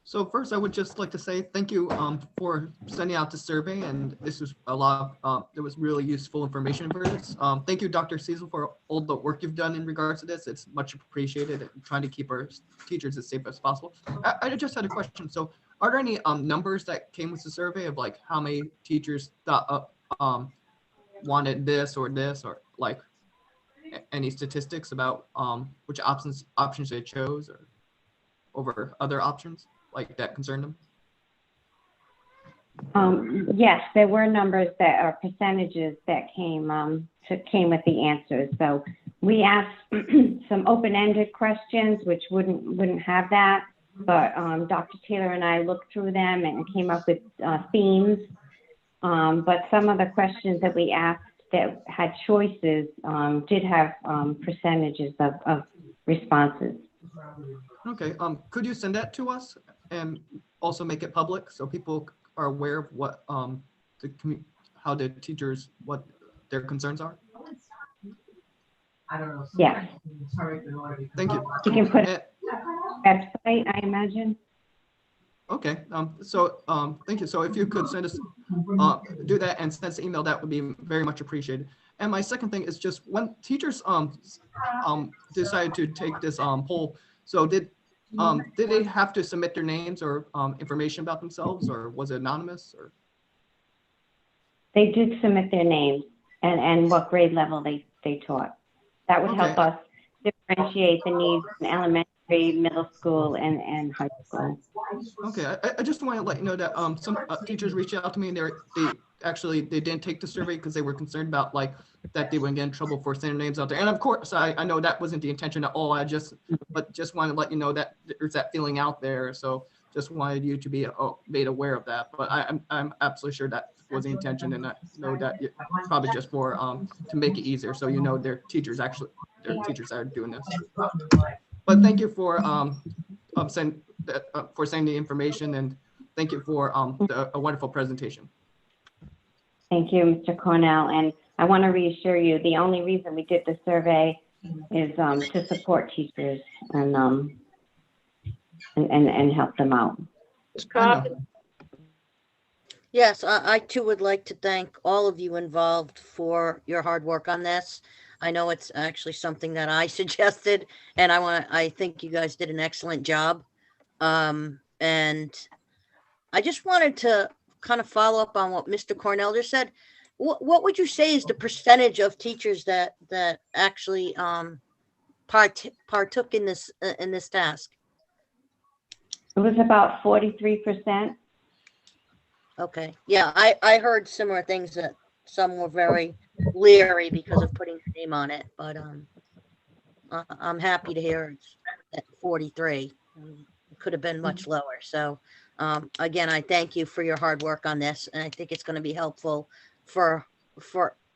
Speaker 5: So first, I would just like to say thank you for sending out the survey, and this was a lot. It was really useful information for this. Thank you, Dr. Cecil, for all the work you've done in regards to this. It's much appreciated. And trying to keep our teachers as safe as possible. I just had a question. So, are there any numbers that came with the survey of like how many teachers thought wanted this or like any statistics about which options they chose or over other options like that concerned them?
Speaker 9: Yes, there were numbers that are percentages that came with the answers. So we asked some open-ended questions, which wouldn't have that. But Dr. Taylor and I looked through them and came up with themes. But some of the questions that we asked that had choices did have percentages of responses.
Speaker 5: Okay, could you send that to us and also make it public so people are aware of what how the teachers, what their concerns are?
Speaker 9: Yes.
Speaker 5: Thank you.
Speaker 9: You can put it on the website, I imagine.
Speaker 5: Okay, thank you. So if you could send us, do that and send us an email, that would be very much appreciated. And my second thing is just when teachers decided to take this poll, so did they have to submit their names or information about themselves, or was it anonymous? Or
Speaker 9: They did submit their names and what grade level they taught. That would help us differentiate the needs in elementary, middle school, and high school.
Speaker 5: Okay, I just want to let you know that some teachers reached out to me and they didn't take the survey because they were concerned about like that they would get in trouble for sending names out there. And of course, I know that wasn't the intention at all. But just wanted to let you know that there's that feeling out there. So just wanted you to be made aware of that. But I'm absolutely sure that was the intention, and I know that it's probably just for to make it easier. So you know their teachers are doing this. But thank you for sending the information, and thank you for a wonderful presentation.
Speaker 9: Thank you, Mr. Cornell. And I want to reassure you, the only reason we did the survey is to support teachers and help them out.
Speaker 8: Yes, I too would like to thank all of you involved for your hard work on this. I know it's actually something that I suggested, and I think you guys did an excellent job. And I just wanted to kind of follow up on what Mr. Cornell just said. What would you say is the percentage of teachers that actually partook in this task?
Speaker 9: It was about 43%.
Speaker 8: Okay, yeah, I heard similar things, that some were very leery because of putting your name on it, but I'm happy to hear it's at 43. It could have been much lower. So again, I thank you for your hard work on this, and I think it's going to be helpful for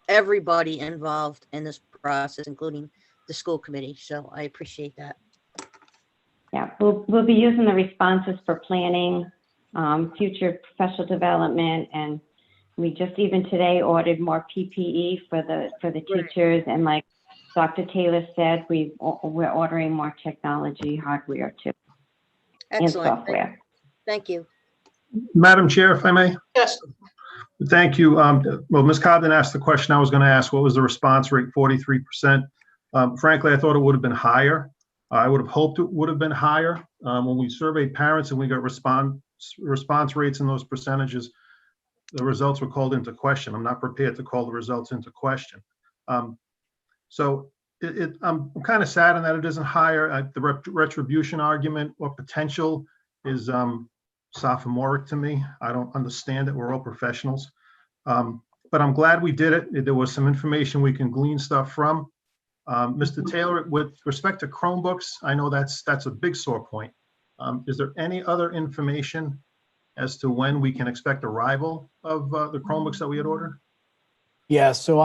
Speaker 8: everybody involved in this process, including the school committee. So I appreciate that.
Speaker 9: Yeah, we'll be using the responses for planning, future professional development, and we just even today ordered more PPE for the teachers, and like Dr. Taylor said, we're ordering more technology hardware too.
Speaker 8: Excellent.
Speaker 9: And software.
Speaker 8: Thank you.
Speaker 3: Madam Chair, if I may.
Speaker 1: Yes.
Speaker 3: Thank you. Well, Ms. Cobden asked the question I was going to ask. What was the response rate? 43%. Frankly, I thought it would have been higher. I would have hoped it would have been higher. When we surveyed parents and we got response rates in those percentages, the results were called into question. I'm not prepared to call the results into question. So I'm kind of saddened that it isn't higher. The retribution argument or potential is sophomoric to me. I don't understand it. We're all professionals. But I'm glad we did it. There was some information we can glean stuff from. Mr. Taylor, with respect to Chromebooks, I know that's a big sore point. Is there any other information as to when we can expect arrival of the Chromebooks that we had ordered?
Speaker 10: Yeah, so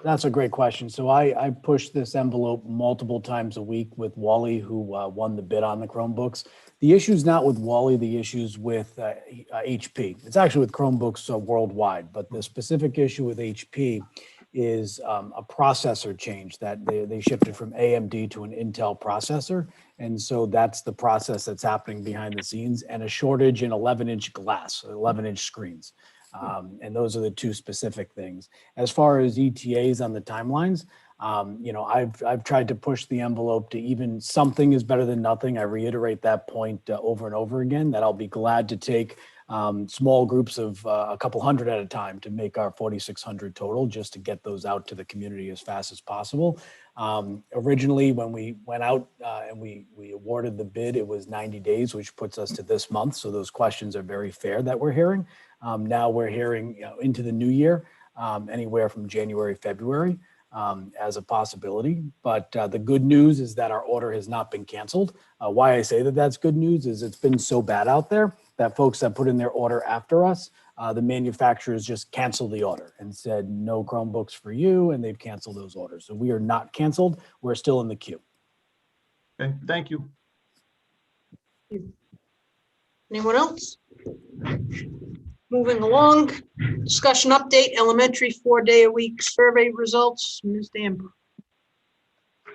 Speaker 10: that's a great question. So I pushed this envelope multiple times a week with Wally, who won the bid on the Chromebooks. The issue's not with Wally, the issue's with HP. It's actually with Chromebooks worldwide, but the specific issue with HP is a processor change that they shifted from AMD to an Intel processor. And so that's the process that's happening behind the scenes, and a shortage in 11-inch glass, 11-inch screens. And those are the two specific things. As far as ETAs on the timelines, I've tried to push the envelope to even something is better than nothing. I reiterate that point over and over again, that I'll be glad to take small groups of a couple hundred at a time to make our 4,600 total, just to get those out to the community as fast as possible. Originally, when we went out and we awarded the bid, it was 90 days, which puts us to this month. So those questions are very fair that we're hearing. Now we're hearing into the new year, anywhere from January, February. As a possibility. But the good news is that our order has not been canceled. Why I say that that's good news is it's been so bad out there that folks that put in their order after us, the manufacturers just canceled the order and said, no Chromebooks for you, and they've canceled those orders. So we are not canceled. We're still in the queue.
Speaker 3: Okay, thank you.
Speaker 1: Anyone else? Moving along, discussion update, elementary 4-day-a-week survey results. Ms. Danber.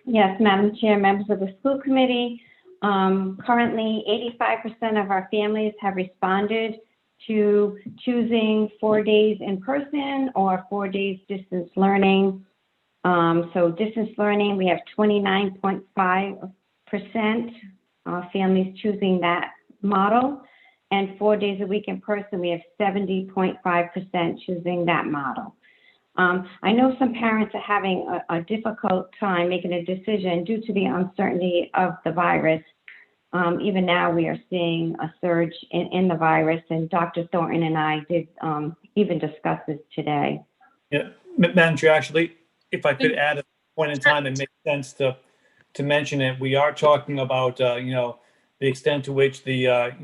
Speaker 9: Yes, Madam Chair, members of the school committee. Currently, 85% of our families have responded to choosing 4 days in person or 4 days distance learning. So distance learning, we have 29.5% families choosing that model. And 4 days a week in person, we have 70.5% choosing that model. I know some parents are having a difficult time making a decision due to the uncertainty of the virus. Even now, we are seeing a surge in the virus, and Dr. Thornton and I did even discuss this today.
Speaker 6: Yeah, Madam Chair, actually, if I could add a point in time, it makes sense to mention it. We are talking about, the extent to which the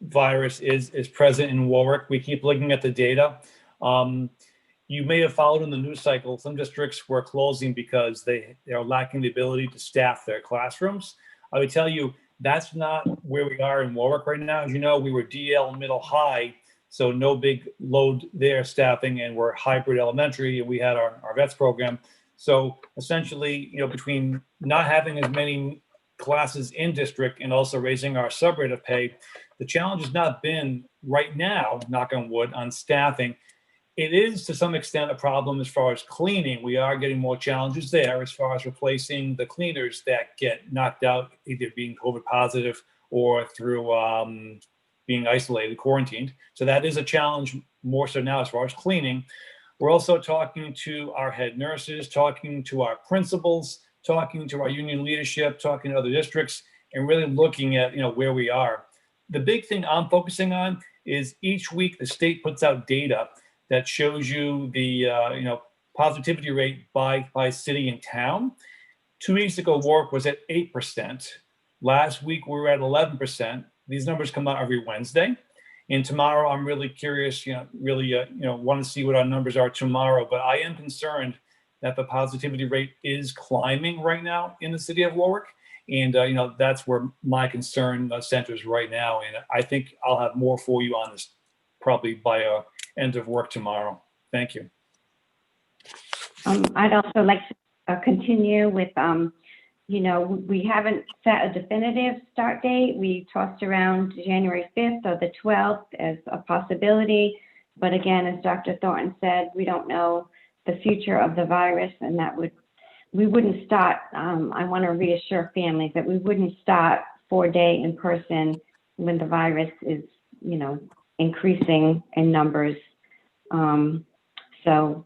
Speaker 6: virus is present in Warwick. We keep looking at the data. You may have followed in the news cycle, some districts were closing because they are lacking the ability to staff their classrooms. I would tell you that's not where we are in Warwick right now. As you know, we were DL middle high, so no big load there staffing, and we're hybrid elementary, and we had our vets program. So essentially, between not having as many classes in district and also raising our subrate of pay, the challenge has not been right now, knock on wood, on staffing. It is to some extent a problem as far as cleaning. We are getting more challenges there as far as replacing the cleaners that get knocked out, either being COVID positive or through being isolated, quarantined. So that is a challenge more so now as far as cleaning. We're also talking to our head nurses, talking to our principals, talking to our union leadership, talking to other districts, and really looking at where we are. The big thing I'm focusing on is each week the state puts out data that shows you the positivity rate by city and town. 2 weeks ago, Warwick was at 8%. Last week we were at 11%. These numbers come out every Wednesday. And tomorrow, I'm really curious, want to see what our numbers are tomorrow. But I am concerned that the positivity rate is climbing right now in the city of Warwick. And, that's where my concern centers right now. And I think I'll have more for you on this probably by end of work tomorrow. Thank you.
Speaker 9: I'd also like to continue with, we haven't set a definitive start date. We tossed around January 5th or the 12th as a possibility. But again, as Dr. Thornton said, we don't know the future of the virus, and we wouldn't start, I want to reassure families that we wouldn't start 4-day in person when the virus is, increasing in numbers. So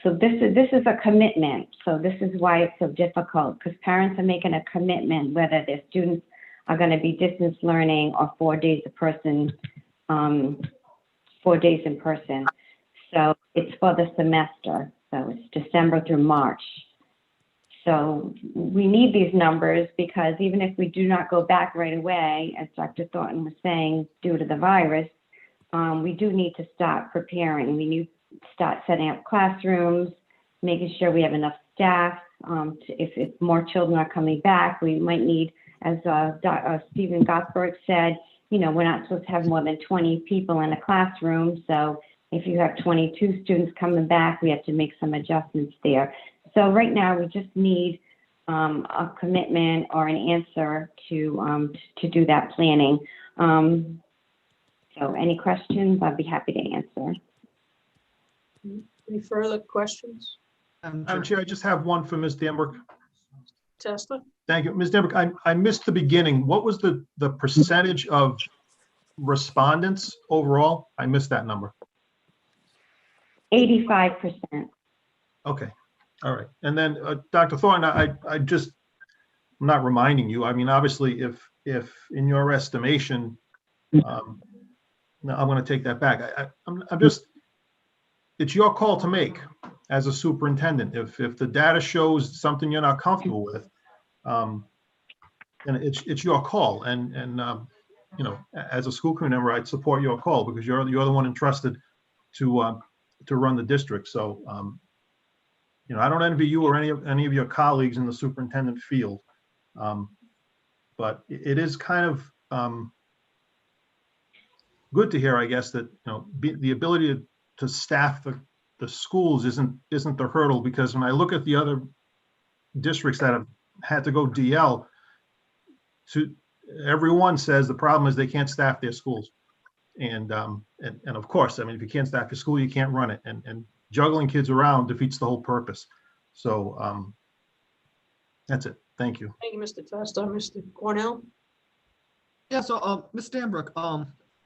Speaker 9: this is a commitment. So this is why it's so difficult, because parents are making a commitment whether their students are going to be distance learning or 4 days in person. 4 days in person. So it's for the semester. So it's December through March. So we need these numbers because even if we do not go back right away, as Dr. Thornton was saying, due to the virus, we do need to start preparing. We need to start setting up classrooms, making sure we have enough staff. If more children are coming back, we might need, as Stephen Gothberg said, we're not supposed to have more than 20 people in a classroom. So If you have 22 students coming back, we have to make some adjustments there. So right now, we just need a commitment or an answer to do that planning. So any questions, I'd be happy to answer.
Speaker 1: Any further questions?
Speaker 3: Madam Chair, I just have one for Ms. Danbrook.
Speaker 1: Testa?
Speaker 3: Thank you. Ms. Danbrook, I missed the beginning. What was the percentage of respondents overall? I missed that number.
Speaker 9: 85%.
Speaker 3: Okay, all right. And then Dr. Thornton, I'm not reminding you, I mean, obviously, if in your estimation, no, I'm going to take that back. I'm just, it's your call to make as a superintendent. If the data shows something you're not comfortable with, then it's your call. And you know, as a school committee member, I'd support your call because you're the one entrusted to run the district. So, you know, I don't envy you or any of your colleagues in the superintendent field, but it is kind of good to hear, I guess, that, you know, the ability to staff the schools isn't the hurdle, because when I look at the other districts that have had to go DL, everyone says the problem is they can't staff their schools. And of course, I mean, if you can't staff your school, you can't run it, and juggling kids around defeats the whole purpose. So that's it. Thank you.
Speaker 1: Thank you, Mr. Testa. Mr. Cornell?
Speaker 5: Yeah, so, Ms. Stanbrook,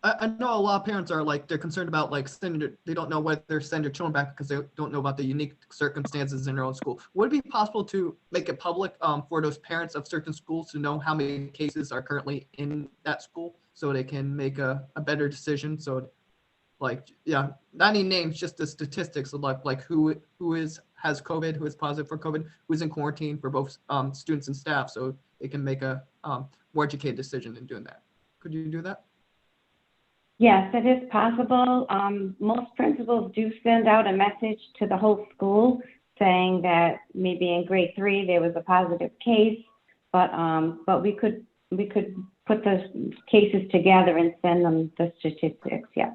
Speaker 5: I know a lot of parents are like, they're concerned about like they don't know whether they're sending their children back because they don't know about the unique circumstances in their own school. Would it be possible to make it public for those parents of certain schools to know how many cases are currently in that school so they can make a better decision? So like, yeah, not any names, just the statistics of like who has COVID, who is positive for COVID, who's in quarantine for both students and staff, so they can make a more educated decision in doing that. Could you do that?
Speaker 9: Yes, it is possible. Most principals do send out a message to the whole school saying that maybe in grade 3 there was a positive case, but we could put those cases together and send them the statistics. Yeah.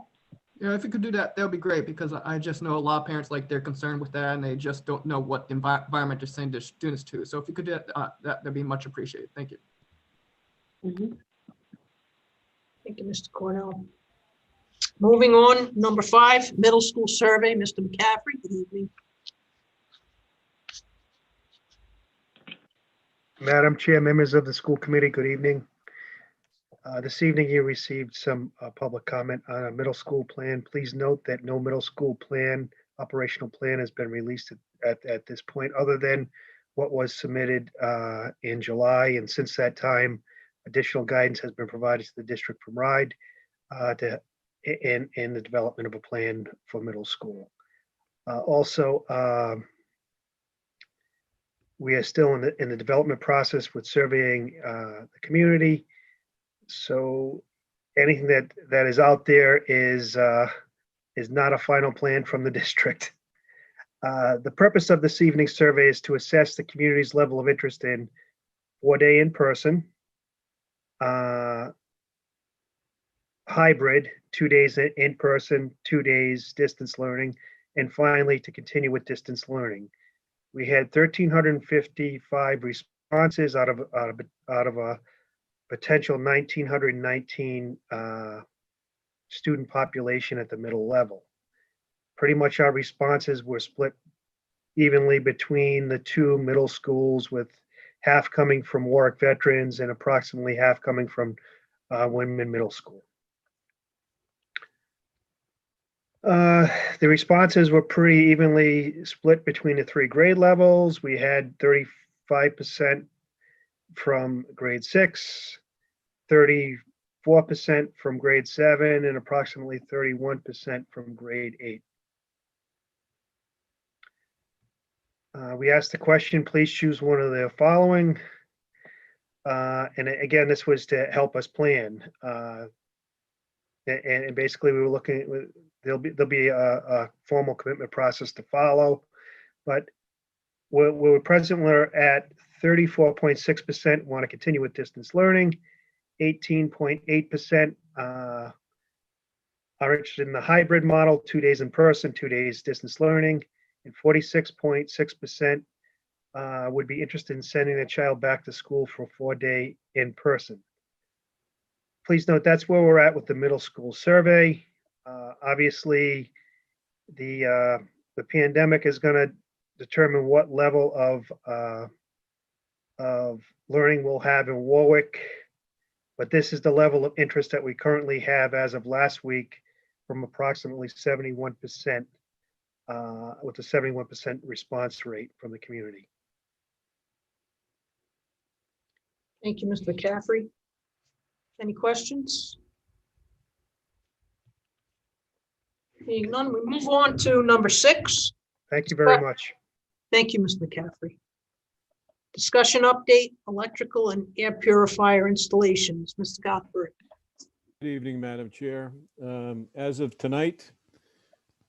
Speaker 5: Yeah, if you could do that, that would be great, because I just know a lot of parents, like, they're concerned with that and they just don't know what environment to send their students to. So if you could do that, that'd be much appreciated. Thank you.
Speaker 9: Mm-hmm.
Speaker 1: Thank you, Mr. Cornell. Moving on, number 5, middle school survey, Mr. McCaffrey, good evening.
Speaker 12: Madam Chair, members of the school committee, good evening. This evening you received some public comment on a middle school plan. Please note that no middle school plan, operational plan has been released at this point, other than what was submitted in July. And since that time, additional guidance has been provided to the district from RIDE in the development of a plan for middle school. Also, we are still in the development process with surveying the community. So anything that is out there is not a final plan from the district. The purpose of this evening's survey is to assess the community's level of interest in 4-day in-person, hybrid, 2 days in person, 2 days distance learning, and finally to continue with distance learning. We had 1,355 responses out of a potential 1,919 student population at the middle level. Pretty much our responses were split evenly between the 2 middle schools, with half coming from Warwick veterans and approximately half coming from Women Middle School. The responses were pretty evenly split between the 3 grade levels. We had 35% from grade 6, 34% from grade 7, and approximately 31% from grade 8. We asked the question, please choose one of the following. And again, this was to help us plan. And basically we were looking at, there'll be a formal commitment process to follow, but we're presently at 34.6% want to continue with distance learning, 18.8% are interested in the hybrid model, 2 days in person, 2 days distance learning, and 46.6% would be interested in sending their child back to school for a 4-day in person. Please note that's where we're at with the middle school survey. Obviously, the pandemic is going to determine what level of learning we'll have in Warwick, but this is the level of interest that we currently have as of last week from approximately 71%, with a 71% response rate from the community.
Speaker 1: Thank you, Mr. McCaffrey. Any questions? Seeing none, we move on to number 6.
Speaker 12: Thank you very much.
Speaker 1: Thank you, Mr. McCaffrey. Discussion update, electrical and air purifier installations. Mr. Gothberg.
Speaker 13: Good evening, Madam Chair. As of tonight,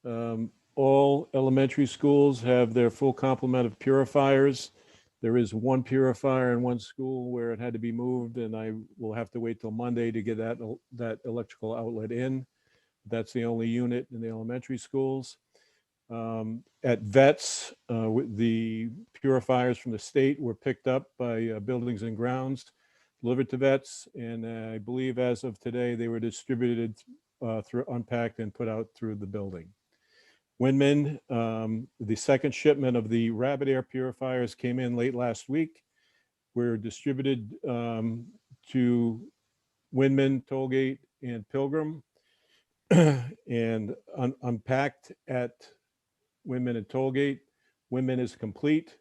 Speaker 13: all elementary schools have their full complement of purifiers. There is one purifier in one school where it had to be moved, and I will have to wait till Monday to get that electrical outlet in. That's the only unit in the elementary schools. At vets, the purifiers from the state were picked up by Buildings and Grounds, delivered to vets, and I believe as of today, they were distributed through unpacked and put out through the building. Windman, the second shipment of the Rabbit Air purifiers came in late last week. Were distributed to Windman, Tollgate, and Pilgrim, and unpacked at Windman and Tollgate. Windman is complete.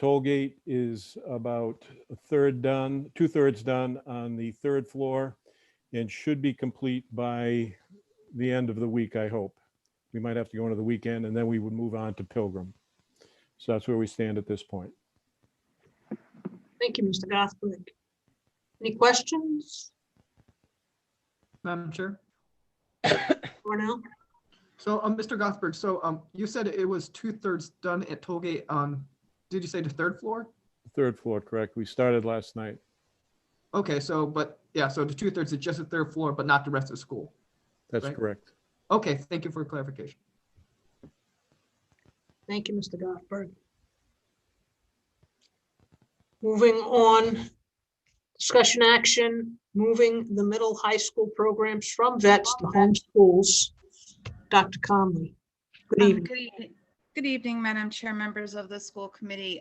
Speaker 13: Tollgate is about a third done, 2/3 done on the 3rd floor, and should be complete by the end of the week, I hope. We might have to go into the weekend, and then we would move on to Pilgrim. So that's where we stand at this point.
Speaker 1: Thank you, Mr. Gothberg. Any questions?
Speaker 5: Madam Chair.
Speaker 1: Cornell?
Speaker 5: So, Mr. Gothberg, so you said it was 2/3 done at Tollgate on, did you say the 3rd floor?
Speaker 13: 3rd floor, correct. We started last night.
Speaker 5: Okay, so, but yeah, so the 2/3 is just the 3rd floor, but not the rest of the school.
Speaker 13: That's
Speaker 5: Right.
Speaker 13: correct.
Speaker 5: Okay, thank you for clarification.
Speaker 1: Thank you, Mr. Gothberg. Moving on, discussion action, moving the middle high school programs from vets to home schools. Dr. Conley. Good evening.
Speaker 14: Good evening, Madam Chair, members of the school committee.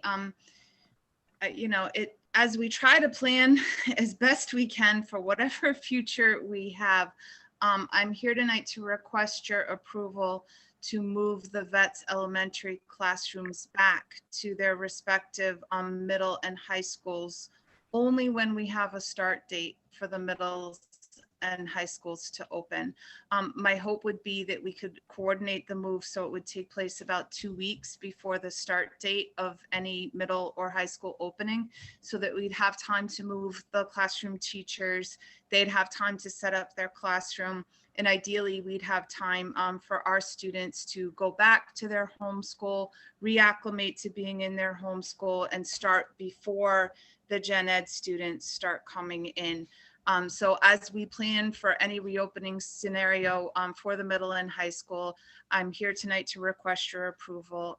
Speaker 14: As we try to plan as best we can for whatever future we have, I'm here tonight to request your approval to move the vets elementary classrooms back to their respective middle and high schools only when we have a start date for the middle and high schools to open. My hope would be that we could coordinate the move so it would take place about 2 weeks before the start date of any middle or high school opening, so that we'd have time to move the classroom teachers, they'd have time to set up their classroom, and ideally we'd have time for our students to go back to their home school, reacclimate to being in their home school, and start before the gen ed students start coming in. So as we plan for any reopening scenario for the middle and high school, I'm here tonight to request your approval.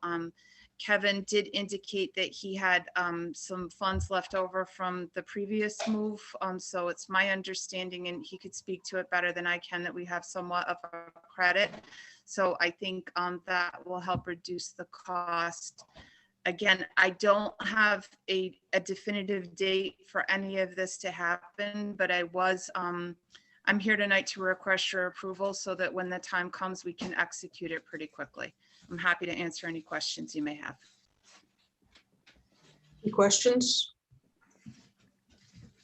Speaker 14: Kevin did indicate that he had some funds left over from the previous move. So it's my understanding, and he could speak to it better than I can, that we have somewhat of a credit. So I think that will help reduce the cost. Again, I don't have a definitive date for any of this to happen, but I'm here tonight to request your approval so that when the time comes, we can execute it pretty quickly. I'm happy to answer any questions you may have.
Speaker 1: Any questions?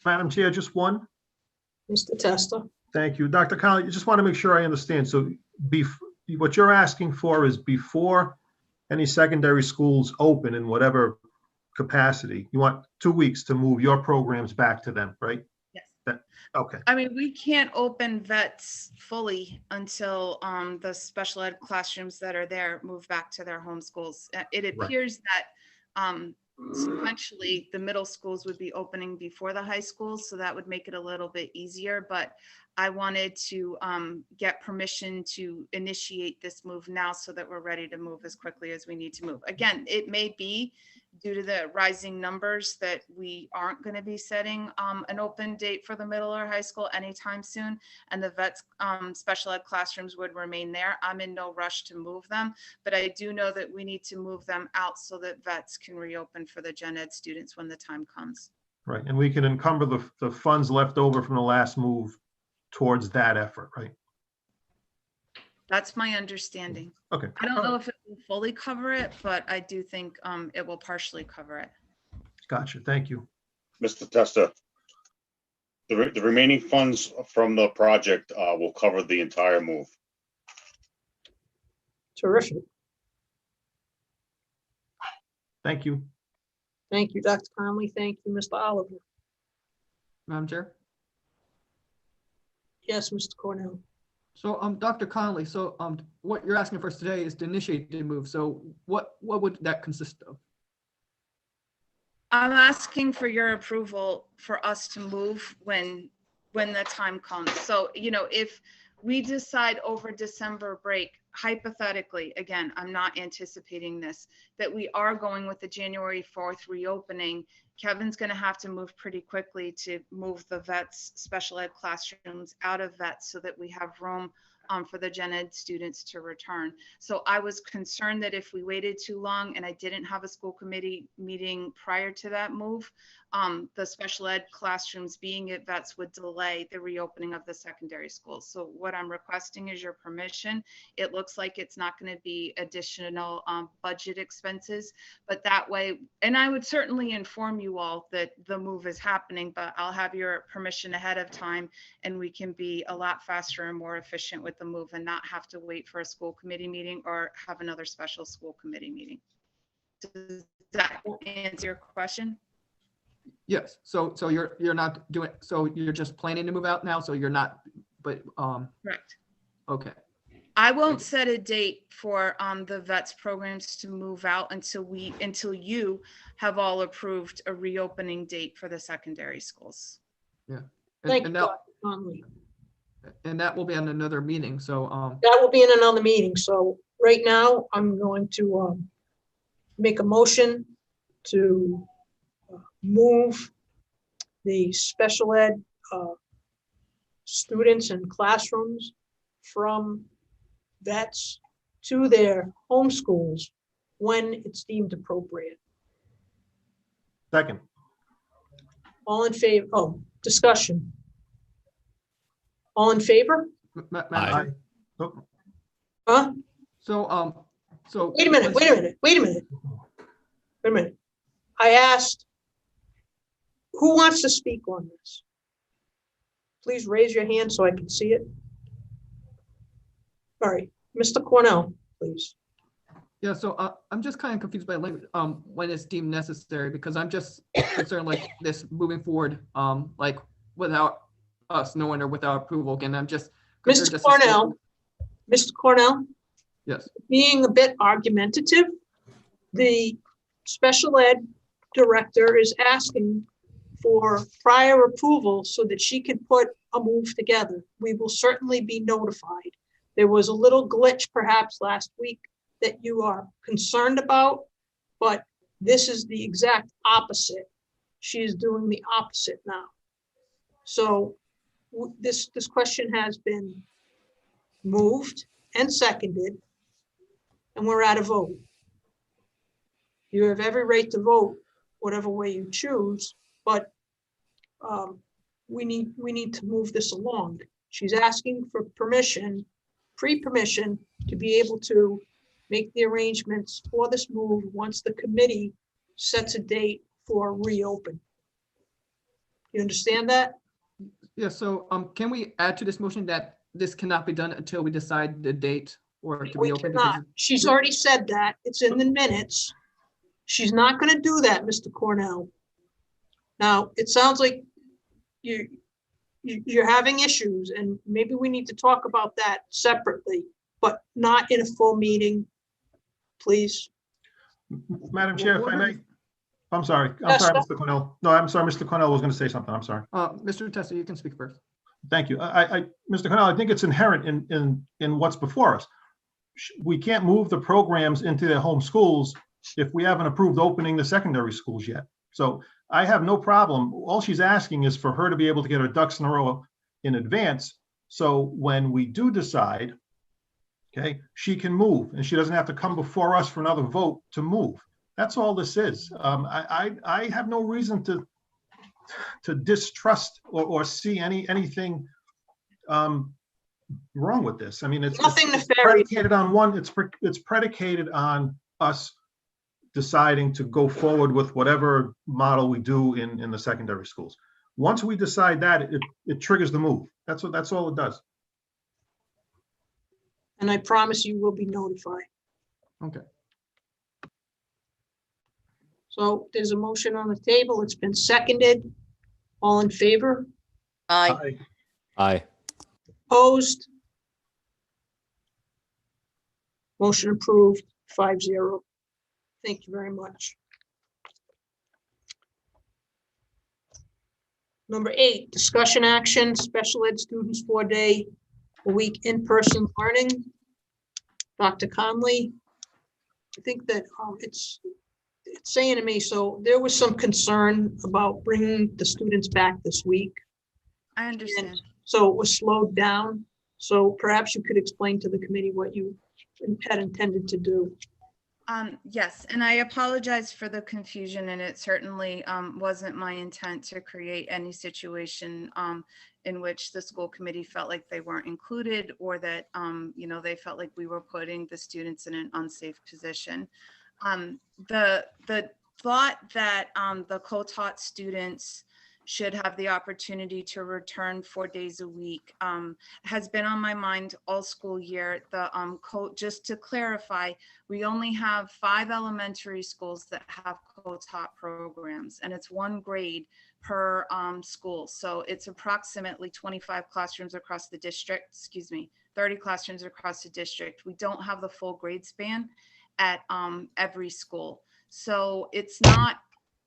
Speaker 3: Madam Chair, just one.
Speaker 1: Mr. Testa?
Speaker 3: Thank you. Dr. Conley, you just want to make sure I understand. So what you're asking for is before any secondary schools open in whatever capacity, you want 2 weeks to move your programs back to them, right?
Speaker 14: Yes.
Speaker 3: Okay.
Speaker 14: I mean, we can't open vets fully until the special ed classrooms that are there move back to their home schools. It appears that sequentially, the middle schools would be opening before the high schools, so that would make it a little bit easier, but I wanted to get permission to initiate this move now so that we're ready to move as quickly as we need to move. Again, it may be due to the rising numbers that we aren't going to be setting an open date for the middle or high school anytime soon, and the vets special ed classrooms would remain there. I'm in no rush to move them, but I do know that we need to move them out so that vets can reopen for the gen ed students when the time comes.
Speaker 3: Right, and we can encumber the funds left over from the last move towards that effort, right?
Speaker 14: That's my understanding.
Speaker 3: Okay.
Speaker 14: I don't know if it will fully cover it, but I do think it will partially cover it.
Speaker 3: Gotcha, thank you.
Speaker 15: Mr. Testa, the remaining funds from the project will cover the entire move.
Speaker 1: Terrific.
Speaker 3: Thank you.
Speaker 1: Thank you, Dr. Conley. Thank you, Mr. Oliver.
Speaker 5: Madam Chair.
Speaker 1: Yes, Mr. Cornell.
Speaker 5: So, Dr. Connolly, so, what you're asking for us today is to initiate the move. So what would that consist of?
Speaker 14: I'm asking for your approval for us to move when the time comes. So, you know, if we decide over December break, hypothetically, again, I'm not anticipating this, that we are going with the January 4th reopening, Kevin's going to have to move pretty quickly to move the vets special ed classrooms out of vets so that we have room for the gen ed students to return. So I was concerned that if we waited too long and I didn't have a school committee meeting prior to that move, the special ed classrooms being at vets would delay the reopening of the secondary schools. So what I'm requesting is your permission. It looks like it's not going to be additional budget expenses, but that way, and I would certainly inform you all that the move is happening, but I'll have your permission ahead of time and we can be a lot faster and more efficient with the move and not have to wait for a school committee meeting or have another special school committee meeting. Does that answer your question?
Speaker 5: Yes, so you're not doing, so you're just planning to move out now, so you're not, but,
Speaker 14: Correct.
Speaker 5: okay.
Speaker 14: I won't set a date for the vets programs to move out until you have all approved a reopening date for the secondary schools.
Speaker 5: Yeah.
Speaker 1: Thank you,
Speaker 5: And that,
Speaker 1: Dr. Conley.
Speaker 5: and that will be on another meeting, so,
Speaker 1: That will be in another meeting. So right now, I'm going to make a motion to move the special ed students and classrooms from vets to their home schools when it's deemed appropriate.
Speaker 3: Second.
Speaker 1: All in favor? Oh, discussion. All in favor?
Speaker 5: Madam
Speaker 2: Aye.
Speaker 5: Chair,
Speaker 3: Oh,
Speaker 1: Huh?
Speaker 5: so.
Speaker 1: Wait a minute. I asked, who wants to speak on this? Please raise your hand so I can see it. All right, Mr. Cornell, please.
Speaker 5: Yeah, so I'm just kind of confused by language, when it's deemed necessary, because I'm just concerned like this moving forward, like without us knowing or without approval. Again, I'm just.
Speaker 1: Mr. Cornell,
Speaker 5: Yes,
Speaker 1: being a bit argumentative, the special ed director is asking for prior approval so that she can put a move together. We will certainly be notified. There was a little glitch perhaps last week that you are concerned about, but this is the exact opposite. She is doing the opposite now. So this question has been moved and seconded, and we're at a vote. You have every right to vote whatever way you choose, but we need to move this along. She's asking for permission, pre-permission, to be able to make the arrangements for this move once the committee sets a date for reopen. You understand that?
Speaker 5: yeah, so can we add to this motion that this cannot be done until we decide the date or to
Speaker 1: We
Speaker 5: reopen?
Speaker 1: cannot. She's already said that. It's in the minutes. She's not going to do that, Mr. Cornell. Now, it sounds like you're having issues, and maybe we need to talk about that separately, but not in a full meeting, please.
Speaker 3: Madam Chair, if I may, I'm sorry,
Speaker 1: Yes,
Speaker 3: Mr. Cornell. No, I'm sorry, Mr. Cornell was going to say something. I'm sorry.
Speaker 5: Mr. Testa, you can speak first.
Speaker 3: Thank you. Mr. Cornell, I think it's inherent in what's before us. We can't move the programs into their home schools if we haven't approved opening the secondary schools yet. So I have no problem. All she's asking is for her to be able to get her ducks in a row in advance. So when we do decide, okay, she can move and she doesn't have to come before us for another vote to move. That's all this is. I have no reason to distrust or see anything wrong with this. I mean, it's
Speaker 1: Nothing
Speaker 3: it's
Speaker 1: nefarious.
Speaker 3: predicated on one. It's predicated on us deciding to go forward with whatever model we do in the secondary schools. Once we decide that, it triggers the move. That's all it does.
Speaker 1: And I promise you will be notified.
Speaker 5: Okay.
Speaker 1: So there's a motion on the table. It's been seconded. All in favor?
Speaker 8: Aye.
Speaker 2: Aye.
Speaker 1: Opposed? Motion approved, 5-0. Thank you very much. Number 8, discussion action, special ed students 4-day-a-week in-person learning. Dr. Conley, I think that it's saying to me, so there was some concern about bringing the students back this week.
Speaker 14: I understand.
Speaker 1: So it was slowed down. So perhaps you could explain to the committee what you had intended to do.
Speaker 14: Yes, and I apologize for the confusion, and it certainly wasn't my intent to create any situation in which the school committee felt like they weren't included, or that they felt like we were putting the students in an unsafe position. The thought that the co-taught students should have the opportunity to return 4 days a week has been on my mind all school year. Just to clarify, we only have 5 elementary schools that have co-taught programs, and it's 1 grade per school. So it's approximately 25 classrooms across the district, 30 classrooms across the district. We don't have the full grade span at every school. So it's not an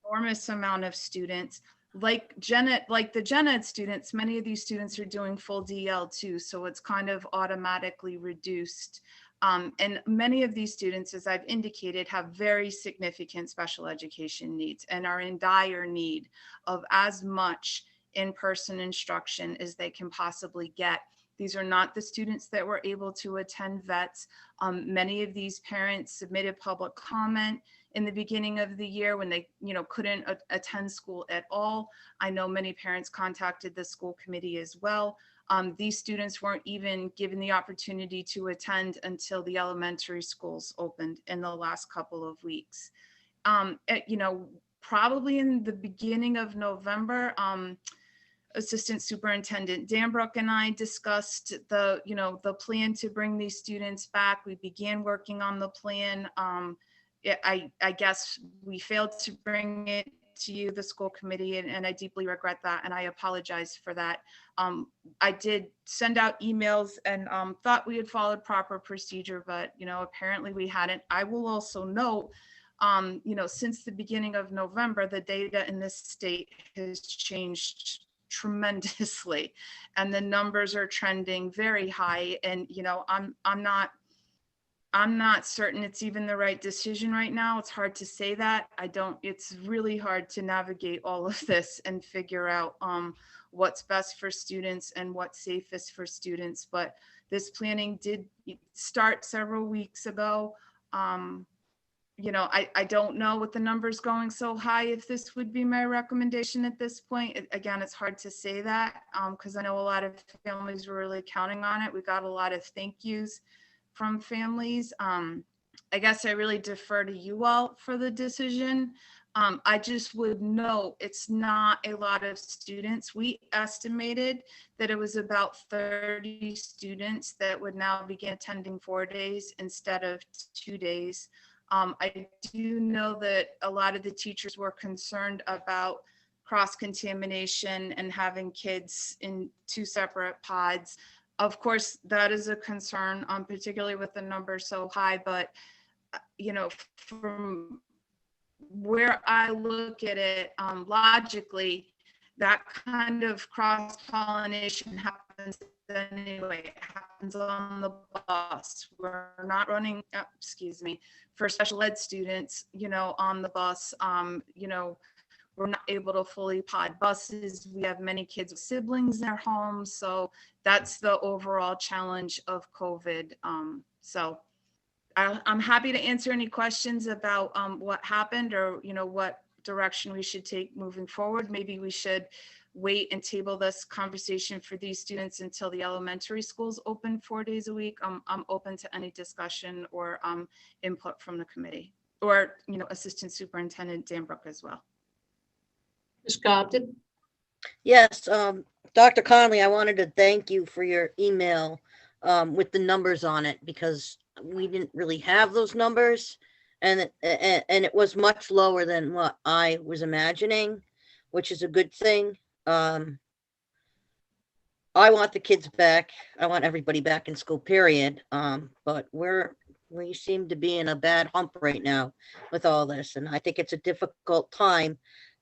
Speaker 14: enormous amount of students. Like the gen ed students, many of these students are doing full DL too, so it's kind of automatically reduced. And many of these students, as I've indicated, have very significant special education needs and are in dire need of as much in-person instruction as they can possibly get. These are not the students that were able to attend vets. Many of these parents submitted public comment in the beginning of the year when they couldn't attend school at all. I know many parents contacted the school committee as well. These students weren't even given the opportunity to attend until the elementary schools opened in the last couple of weeks. Probably in the beginning of November, Assistant Superintendent Danbrook and I discussed the plan to bring these students back. We began working on the plan. I guess we failed to bring it to you, the school committee, and I deeply regret that, and I apologize for that. I did send out emails and thought we had followed proper procedure, but apparently we hadn't. I will also note, since the beginning of November, the data in this state has changed tremendously, and the numbers are trending very high. And I'm not certain it's even the right decision right now. It's hard to say that. It's really hard to navigate all of this and figure out what's best for students and what's safest for students. But this planning did start several weeks ago. I don't know with the numbers going so high if this would be my recommendation at this point. Again, it's hard to say that because I know a lot of families were really counting on it. We got a lot of thank yous from families. I guess I really defer to you all for the decision. I just would note it's not a lot of students. We estimated that it was about 30 students that would now begin attending 4 days instead of 2 days. I do know that a lot of the teachers were concerned about cross-contamination and having kids in 2 separate pods. Of course, that is a concern, particularly with the number so high, but from where I look at it logically, that kind of cross-pollination happens anyway. It happens on the bus. We're not running, excuse me, for special ed students, on the bus. We're not able to fully pod buses. We have many kids with siblings in their homes. So that's the overall challenge of COVID. So I'm happy to answer any questions about what happened or, what direction we should take moving forward. Maybe we should wait and table this conversation for these students until the elementary schools open 4 days a week. I'm open to any discussion or input from the committee or, Assistant Superintendent Danbrook as well.
Speaker 1: Ms. Cobden?
Speaker 8: Yes, Dr. Conley, I wanted to thank you for your email with the numbers on it because we didn't really have those numbers, and it was much lower than what I was imagining, which is a good thing. I want the kids back. I want everybody back in school, period. But we seem to be in a bad hump right now with all this, and I think it's a difficult time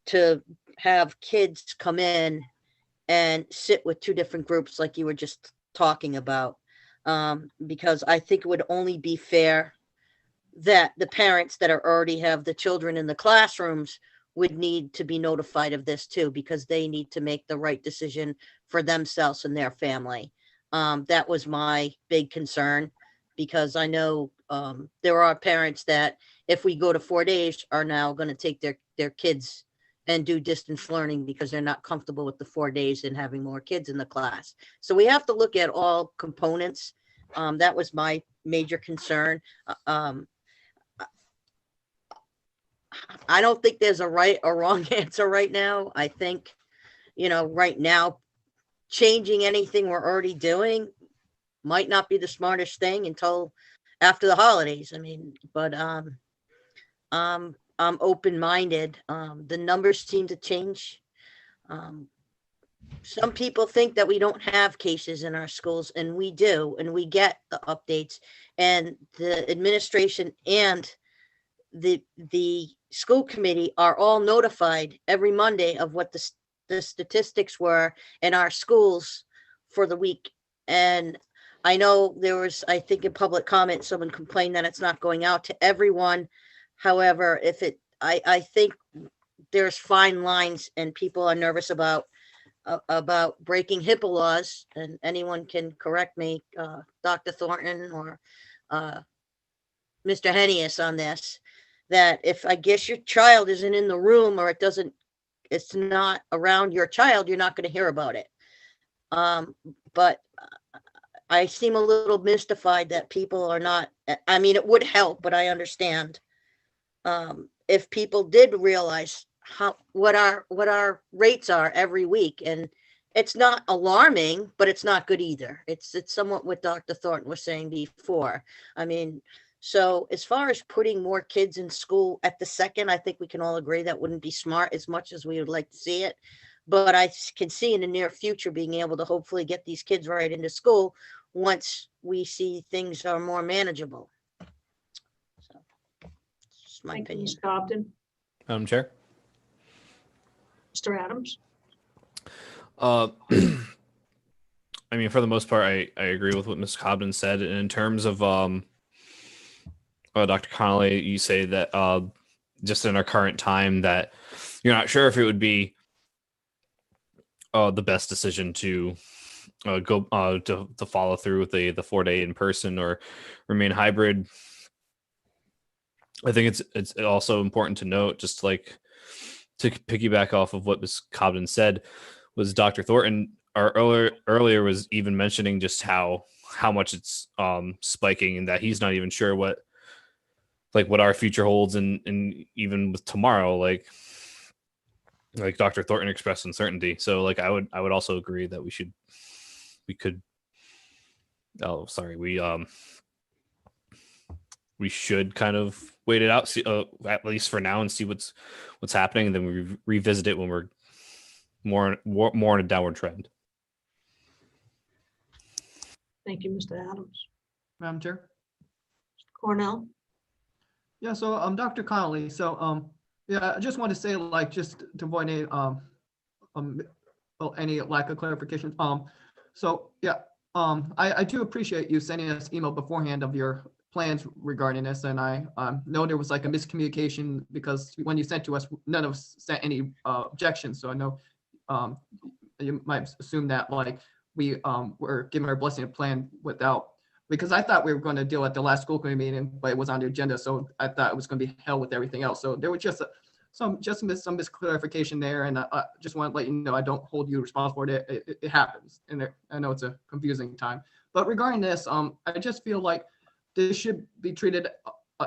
Speaker 8: to have kids come in and sit with two different groups like you were just talking about. Because I think it would only be fair that the parents that already have the children in the classrooms would need to be notified of this too, because they need to make the right decision for themselves and their family. That was my big concern, because I know there are parents that if we go to 4 days are now going to take their kids and do distance learning because they're not comfortable with the 4 days and having more kids in the class. So we have to look at all components. That was my major concern. I don't think there's a right or wrong answer right now. I think, right now, changing anything we're already doing might not be the smartest thing until after the holidays. I mean, but I'm open-minded. The numbers seem to change. Some people think that we don't have cases in our schools, and we do, and we get the updates, and the administration and the school committee are all notified every Monday of what the statistics were in our schools for the week. And I know there was, I think in public comment, someone complained that it's not going out to everyone. However, I think there's fine lines, and people are nervous about breaking HIPAA laws, and anyone can correct me, Dr. Thornton or Mr. Hennius on this, that if I guess your child isn't in the room or it's not around your child, you're not going to hear about it. But I seem a little mystified that people are not, I mean, it would help, but I understand if people did realize what our rates are every week. And it's not alarming, but it's not good either. It's somewhat what Dr. Thornton was saying before. I mean, so as far as putting more kids in school at the second, I think we can all agree that wouldn't be smart as much as we would like to see it. But I can see in the near future being able to hopefully get these kids right into school once we see things are more manageable. So, just my
Speaker 1: Thank you,
Speaker 8: opinion.
Speaker 1: Ms. Cobden.
Speaker 2: Madam Chair.
Speaker 1: Mr. Adams?
Speaker 2: I mean, for the most part, I agree with what Ms. Cobden said. And in terms of Dr. Connolly, you say that just in our current time that you're not sure if it would be the best decision to go to follow through with the 4 day in person or remain hybrid. I think it's also important to note, just like to piggyback off of what Ms. Cobden said, was Dr. Thornton earlier was even mentioning just how much it's spiking, and that he's not even sure what our future holds, and even with tomorrow, like Dr. Thornton expressed uncertainty. So I would also agree that we should kind of wait it out, see, at least for now, and see what's happening, and then we revisit it when we're more in a downward trend.
Speaker 1: Thank you, Mr. Adams.
Speaker 5: Madam Chair.
Speaker 1: Cornell?
Speaker 5: Yeah, so Dr. Connolly, so Yeah, I just want to say, like, just to avoid any lack of clarification. So yeah, I do appreciate you sending us email beforehand of your plans regarding this, and I know there was like a miscommunication because when you sent to us, none of us sent any objections. So I know you might assume that like we were given our blessing to plan without, because I thought we were going to deal at the last school committee meeting, but it was on the agenda, so I thought it was going to be held with everything else. So there was just some misclarification there, and I just want to let you know I don't hold you responsible for it. It happens, and I know it's a confusing time. But regarding this, I just feel like this should be treated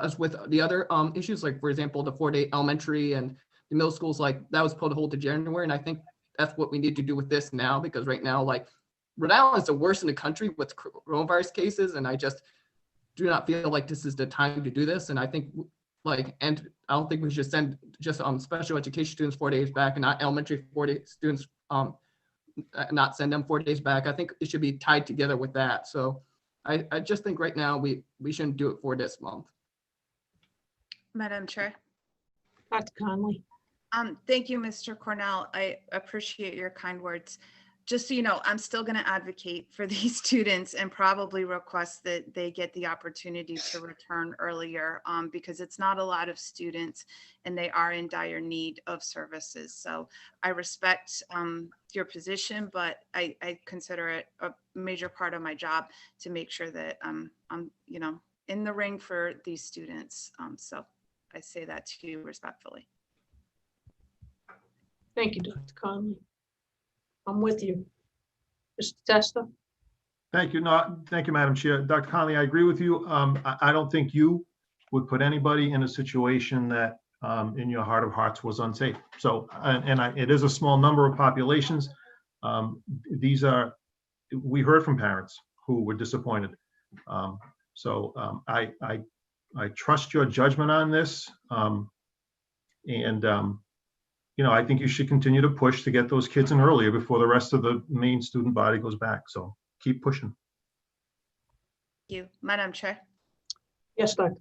Speaker 5: as with the other issues, like for example, the 4-day elementary and the middle schools, like that was pulled to hold to January, and I think that's what we need to do with this now, because right now, like Rhode Island is the worst in the country with coronavirus cases, and I just do not feel like this is the time to do this. And I think like, and I don't think we should send just special education students 4 days back and not elementary 4-day students, not send them 4 days back. I think it should be tied together with that. So I just think right now we shouldn't do it for this month.
Speaker 14: Madam Chair.
Speaker 1: Dr. Conley.
Speaker 14: Thank you, Mr. Cornell. I appreciate your kind words. Just so you know, I'm still going to advocate for these students and probably request that they get the opportunity to return earlier because it's not a lot of students and they are in dire need of services. So I respect your position, but I consider it a major part of my job to make sure that I'm in the ring for these students. So I say that to you respectfully.
Speaker 1: Thank you, Dr. Conley. I'm with you. Mr. Testa?
Speaker 3: Thank you. No, thank you, Madam Chair. Dr. Conley, I agree with you. I don't think you would put anybody in a situation that in your heart of hearts was unsafe. So, it is a small number of populations. We heard from parents who were disappointed. I trust your judgment on this. I think you should continue to push to get those kids in earlier before the rest of the main student body goes back. So keep pushing.
Speaker 14: Thank you, Madam Chair.
Speaker 1: Yes, Dr.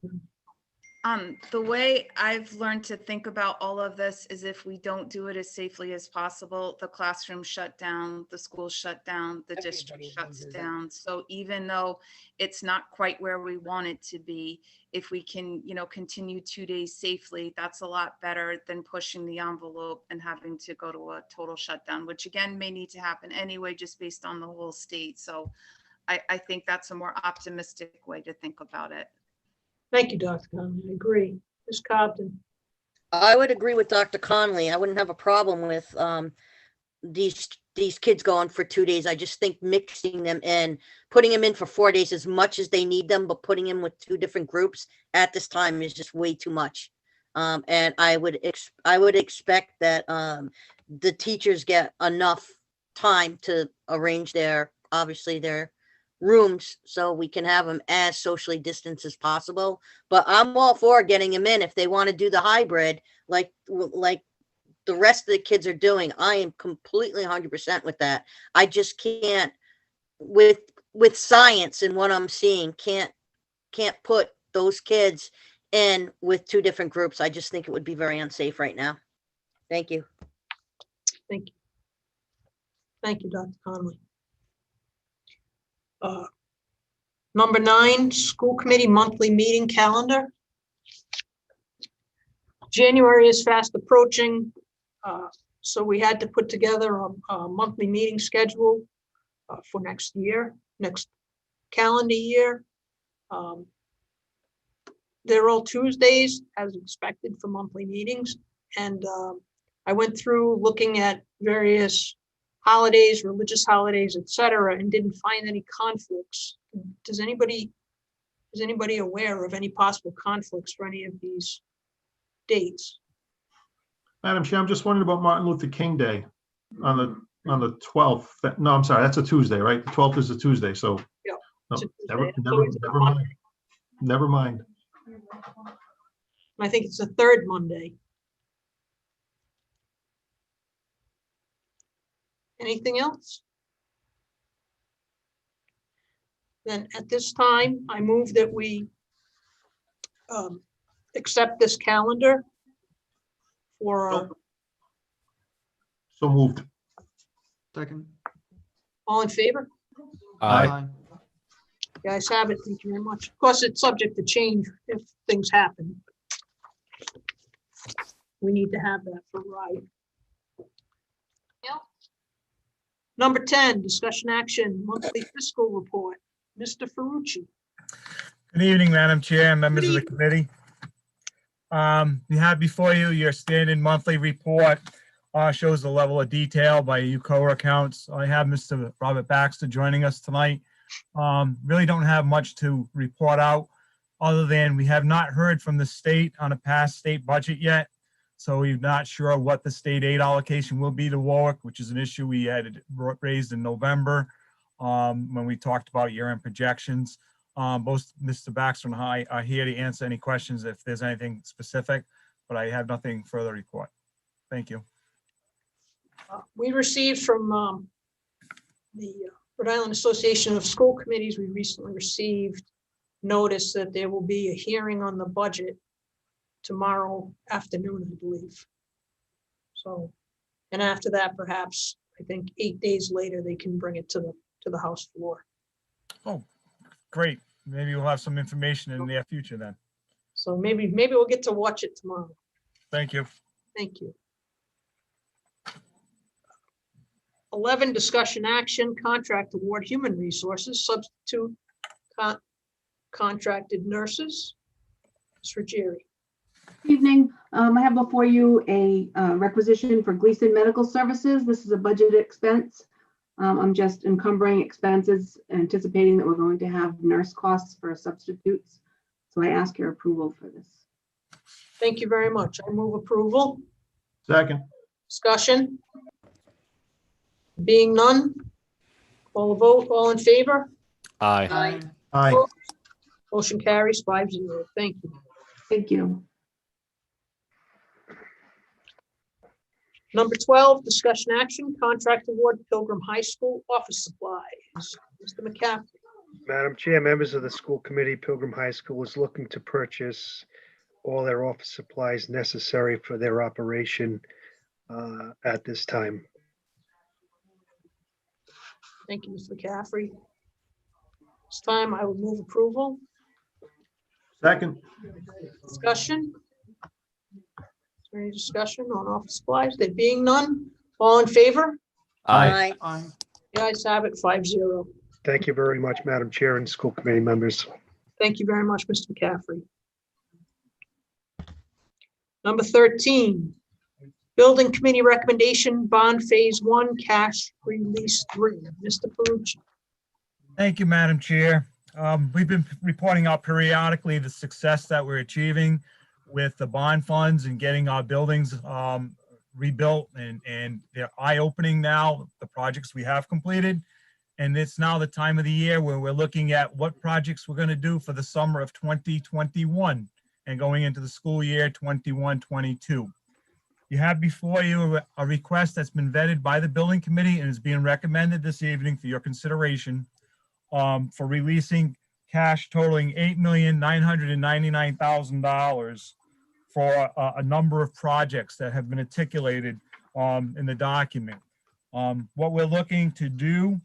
Speaker 14: The way I've learned to think about all of this is if we don't do it as safely as possible, the classroom shut down, the school shut down, the district shuts down. So even though it's not quite where we want it to be, if we can, continue 2 days safely, that's a lot better than pushing the envelope and having to go to a total shutdown, which again may need to happen anyway, just based on the whole state. So I think that's a more optimistic way to think about it.
Speaker 1: Thank you, Dr. Conley. I agree. Ms. Cobden?
Speaker 8: I would agree with Dr. Conley. I wouldn't have a problem with these kids going for 2 days. I just think mixing them in, putting them in for 4 days as much as they need them, but putting them with 2 different groups at this time is just way too much. And I would expect that the teachers get enough time to arrange their rooms so we can have them as socially distanced as possible. But I'm all for getting them in if they want to do the hybrid like the rest of the kids are doing. I am completely 100% with that. I just can't with science and what I'm seeing, can't put those kids in with 2 different groups. I just think it would be very unsafe right now. Thank you.
Speaker 1: Thank you. Thank you, Dr. Conley. Number 9, school committee monthly meeting calendar. January is fast approaching, so we had to put together a monthly meeting schedule for next calendar year. They're all Tuesdays as expected for monthly meetings. And I went through looking at various holidays, religious holidays, etc., and didn't find any conflicts. Is anybody aware of any possible conflicts for any of these dates?
Speaker 3: Madam Chair, I'm just wondering about Martin Luther King Day on the 12th. No, I'm sorry, that's a Tuesday, right? The 12th is a Tuesday, so
Speaker 1: Yeah,
Speaker 3: no,
Speaker 1: it's a
Speaker 3: never
Speaker 1: Tuesday.
Speaker 3: mind. Never mind.
Speaker 1: I think it's the 3rd Monday. Anything else? Then at this time, I move that we accept this calendar for our,
Speaker 3: So moved.
Speaker 5: Second.
Speaker 1: all in favor?
Speaker 2: Aye.
Speaker 1: You guys have it. Thank you very much. Of course, it's subject to change if things happen. We need to have that for right. Number 10, discussion action, monthly fiscal report. Mr. Ferrucci.
Speaker 16: Good evening, Madam Chair and members of the committee. You have before you your standard monthly report. Shows the level of detail by UCOA accounts. I have Mr. Robert Baxter joining us tonight. Really don't have much to report out, other than we have not heard from the state on a past state budget yet. So we're not sure what the state aid allocation will be to Warwick, which is an issue we had raised in November when we talked about year-end projections. Both Mr. Baxter and I are here to answer any questions if there's anything specific, but I have nothing further to report. Thank you.
Speaker 1: We received from the Rhode Island Association of School Committees, we recently received notice that there will be a hearing on the budget tomorrow afternoon, I believe. So, and after that, perhaps, I think 8 days later, they can bring it to the House floor.
Speaker 16: Oh, great. Maybe we'll have some information in the near future then.
Speaker 1: So maybe we'll get to watch it tomorrow.
Speaker 16: Thank you.
Speaker 1: Thank you. 11, discussion action, contract award, human resources, substitute contracted nurses. Ms. Ruggieri.
Speaker 7: Evening. I have before you a requisition for Gleason Medical Services. This is a budget expense. I'm just encumbering expenses, anticipating that we're going to have nurse costs for substitutes. So I ask your approval for this.
Speaker 1: Thank you very much. I move approval.
Speaker 3: Second.
Speaker 1: Discussion. Being none, call a vote. All in favor?
Speaker 2: Aye.
Speaker 3: Aye.
Speaker 1: Motion carries 5-0. Thank you.
Speaker 7: Thank you.
Speaker 1: Number 12, discussion action, contract award, Pilgrim High School office supplies. Mr. McCaffrey.
Speaker 12: Madam Chair, members of the school committee, Pilgrim High School is looking to purchase all their office supplies necessary for their operation at this time.
Speaker 1: Thank you, Mr. McCaffrey. This time I would move approval.
Speaker 3: Second.
Speaker 1: Discussion. Is there any discussion on office supplies? There being none, all in favor?
Speaker 2: Aye.
Speaker 5: Aye.
Speaker 1: The ayes have it 5-0.
Speaker 12: Thank you very much, Madam Chair and school committee members.
Speaker 1: Thank you very much, Mr. McCaffrey. Number 13, building committee recommendation, bond phase 1, cash release 3. Mr. Ferrucci.
Speaker 16: Thank you, Madam Chair. We've been reporting out periodically the success that we're achieving with the bond funds and getting our buildings rebuilt, and they're eye-opening now, the projects we have completed. And it's now the time of the year where we're looking at what projects we're going to do for the summer of 2021 and going into the school year 21-22. You have before you a request that's been vetted by the building committee and is being recommended this evening for your consideration for releasing cash totaling $8,999,000 for a number of projects that have been articulated in the document. What we're looking to do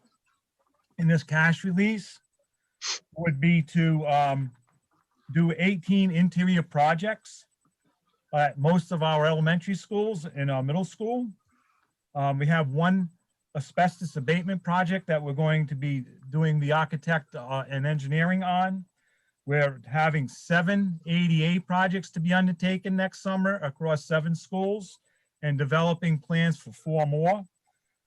Speaker 16: in this cash release would be to do 18 interior projects at most of our elementary schools and our middle school. We have one asbestos abatement project that we're going to be doing the architect and engineering on. We're having 7 ADA projects to be undertaken next summer across 7 schools and developing plans for 4 more.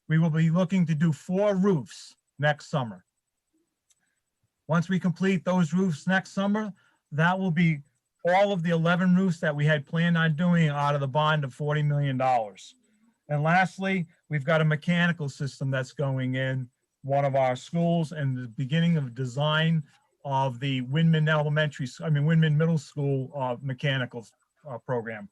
Speaker 16: We will be looking to do 4 roofs next summer. Once we complete those roofs next summer, that will be all of the 11 roofs that we had planned on doing out of the bond of $40 million. And lastly, we've got a mechanical system that's going in one of our schools and the beginning of design of the Windman Middle School mechanical program.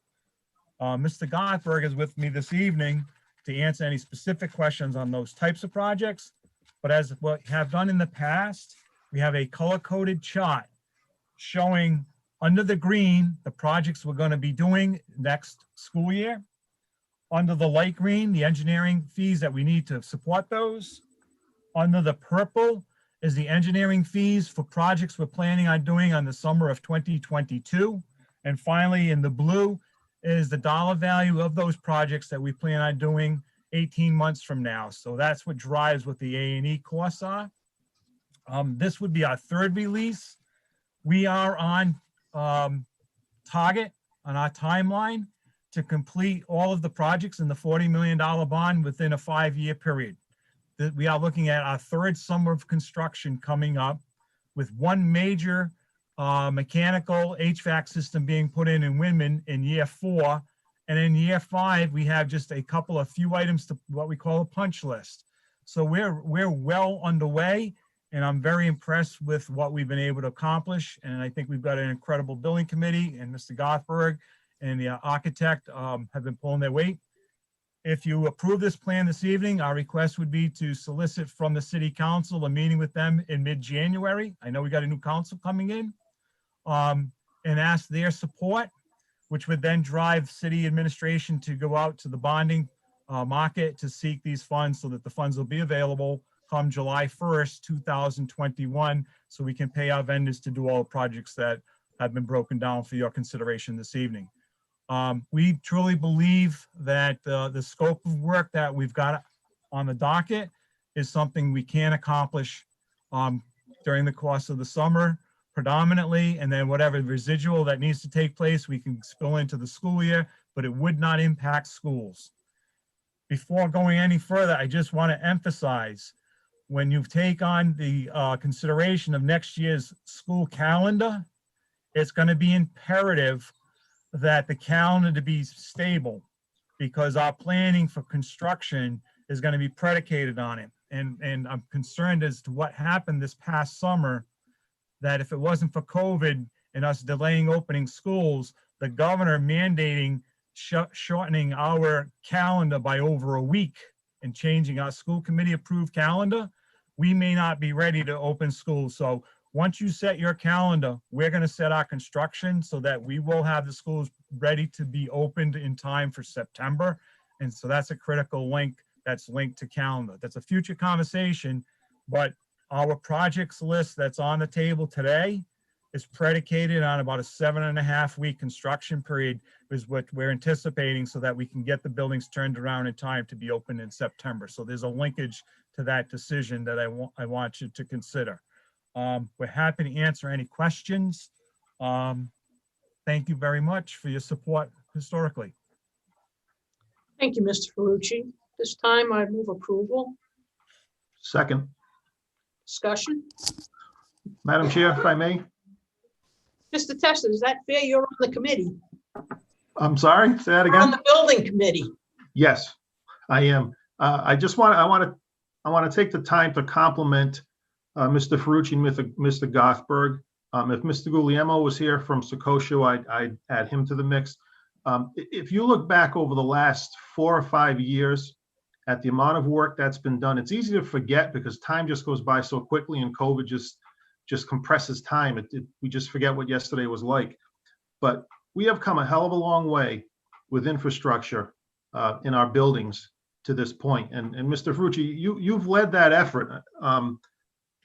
Speaker 16: Mr. Gothberg is with me this evening to answer any specific questions on those types of projects. But as what we have done in the past, we have a color-coded chart showing Under the green, the projects we're going to be doing next school year. Under the light green, the engineering fees that we need to support those. Under the purple is the engineering fees for projects we're planning on doing on the summer of 2022. And finally, in the blue is the dollar value of those projects that we plan on doing 18 months from now. So that's what drives what the A&E costs are. This would be our third release. We are on target on our timeline to complete all of the projects in the $40 million bond within a 5-year period. We are looking at our third summer of construction coming up with one major mechanical HVAC system being put in Winman in year 4. And in year 5, we have just a couple of few items to what we call a punch list. So we're well underway, and I'm very impressed with what we've been able to accomplish. And I think we've got an incredible building committee, and Mr. Gothberg and the architect have been pulling their weight. If you approve this plan this evening, our request would be to solicit from the city council a meeting with them in mid-January. I know we got a new council coming in, and ask their support, which would then drive city administration to go out to the bonding market to seek these funds so that the funds will be available come July 1st, 2021, so we can pay our vendors to do all the projects that have been broken down for your consideration this evening. We truly believe that the scope of work that we've got on the docket is something we can accomplish during the course of the summer predominantly, and then whatever residual that needs to take place, we can spill into the school year, but it would not impact schools. Before going any further, I just want to emphasize, when you take on the consideration of next year's school calendar, it's going to be imperative that the calendar to be stable, because our planning for construction is going to be predicated on it. And I'm concerned as to what happened this past summer, that if it wasn't for COVID and us delaying opening schools, the governor mandating shortening our calendar by over a week and changing our school committee approved calendar, we may not be ready to open schools. So once you set your calendar, we're going to set our construction so that we will have the schools ready to be opened in time for September. And so that's a critical link that's linked to calendar. That's a future conversation, but our projects list that's on the table today is predicated on about a 7.5-week construction period is what we're anticipating, so that we can get the buildings turned around in time to be open in September. So there's a linkage to that decision that I want you to consider. We're happy to answer any questions. Thank you very much for your support historically.
Speaker 1: Thank you, Mr. Ferrucci. This time I move approval.
Speaker 3: Second.
Speaker 1: Discussion.
Speaker 3: Madam Chair, if I may.
Speaker 1: Mr. Testa, is that fair? You're on the committee.
Speaker 3: I'm sorry, say that
Speaker 1: You're on
Speaker 3: again?
Speaker 1: the building committee.
Speaker 3: Yes, I am. I want to take the time to compliment Mr. Ferrucci and Mr. Gothberg. If Mr. Guglielmo was here from Secosio, I'd add him to the mix. If you look back over the last 4 or 5 years at the amount of work that's been done, it's easy to forget because time just goes by so quickly, and COVID just compresses time. We just forget what yesterday was like. But we have come a hell of a long way with infrastructure in our buildings to this point. And Mr. Ferrucci, you've led that effort.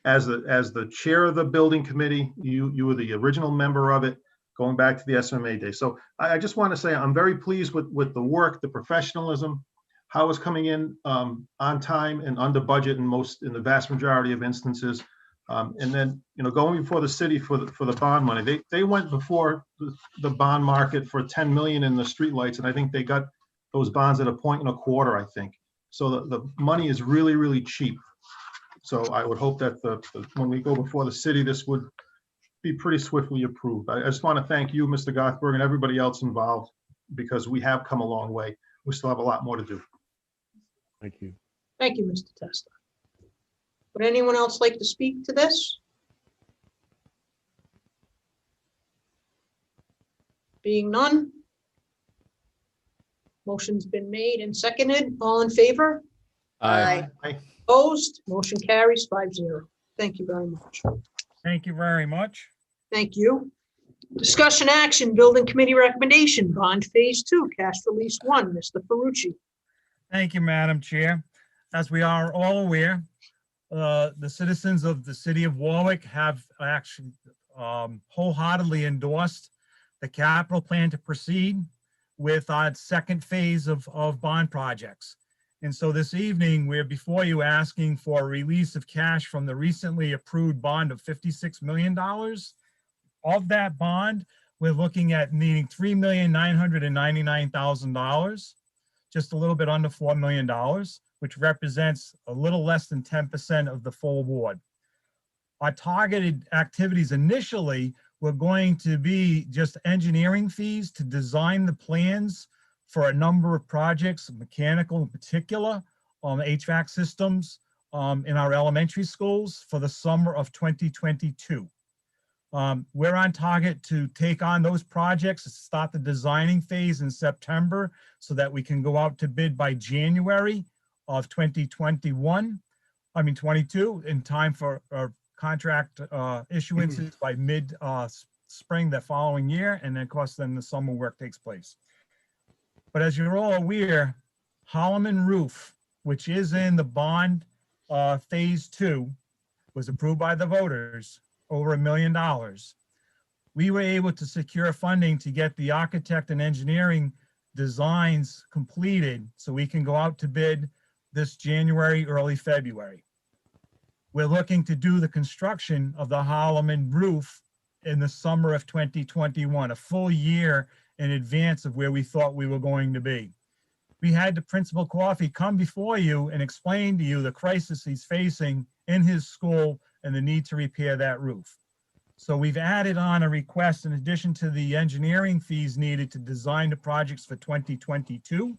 Speaker 3: As the chair of the building committee, you were the original member of it, going back to the SMA day. So I just want to say I'm very pleased with the work, the professionalism, how it's coming in on time and under budget in the vast majority of instances. And then, going before the city for the bond money, they went before the bond market for 10 million in the streetlights, and I think they got those bonds at 1.25, I think. So the money is really, really cheap. So I would hope that when we go before the city, this would be pretty swiftly approved. I just want to thank you, Mr. Gothberg, and everybody else involved, because we have come a long way. We still have a lot more to do.
Speaker 13: Thank you.
Speaker 1: Thank you, Mr. Testa. Would anyone else like to speak to this? Being none. Motion's been made and seconded. All in favor?
Speaker 8: Aye.
Speaker 1: Opposed? Motion carries 5-0. Thank you very much.
Speaker 16: Thank you very much.
Speaker 1: Thank you. Discussion action, building committee recommendation, bond phase 2, cash release 1, Mr. Ferrucci.
Speaker 16: Thank you, Madam Chair. As we are all aware, the citizens of the city of Warwick have actually wholeheartedly endorsed the capital plan to proceed with our second phase of bond projects. And so this evening, we're before you asking for a release of cash from the recently approved bond of $56 million. Of that bond, we're looking at needing $3,999,000, just a little bit under $4 million, which represents a little less than 10% of the full award. Our targeted activities initially were going to be just engineering fees to design the plans for a number of projects, mechanical in particular, HVAC systems in our elementary schools for the summer of 2022. We're on target to take on those projects, start the designing phase in September so that we can go out to bid by January of 22 in time for contract issuances by mid spring the following year. And then of course, then the summer work takes place. But as you're all aware, Holloman Roof, which is in the bond phase 2, was approved by the voters, over $1 million. We were able to secure funding to get the architect and engineering designs completed so we can go out to bid this January, early February. We're looking to do the construction of the Holloman roof in the summer of 2021, a full year in advance of where we thought we were going to be. We had the Principal Coffey come before you and explain to you the crisis he's facing in his school and the need to repair that roof. So we've added on a request in addition to the engineering fees needed to design the projects for 2022.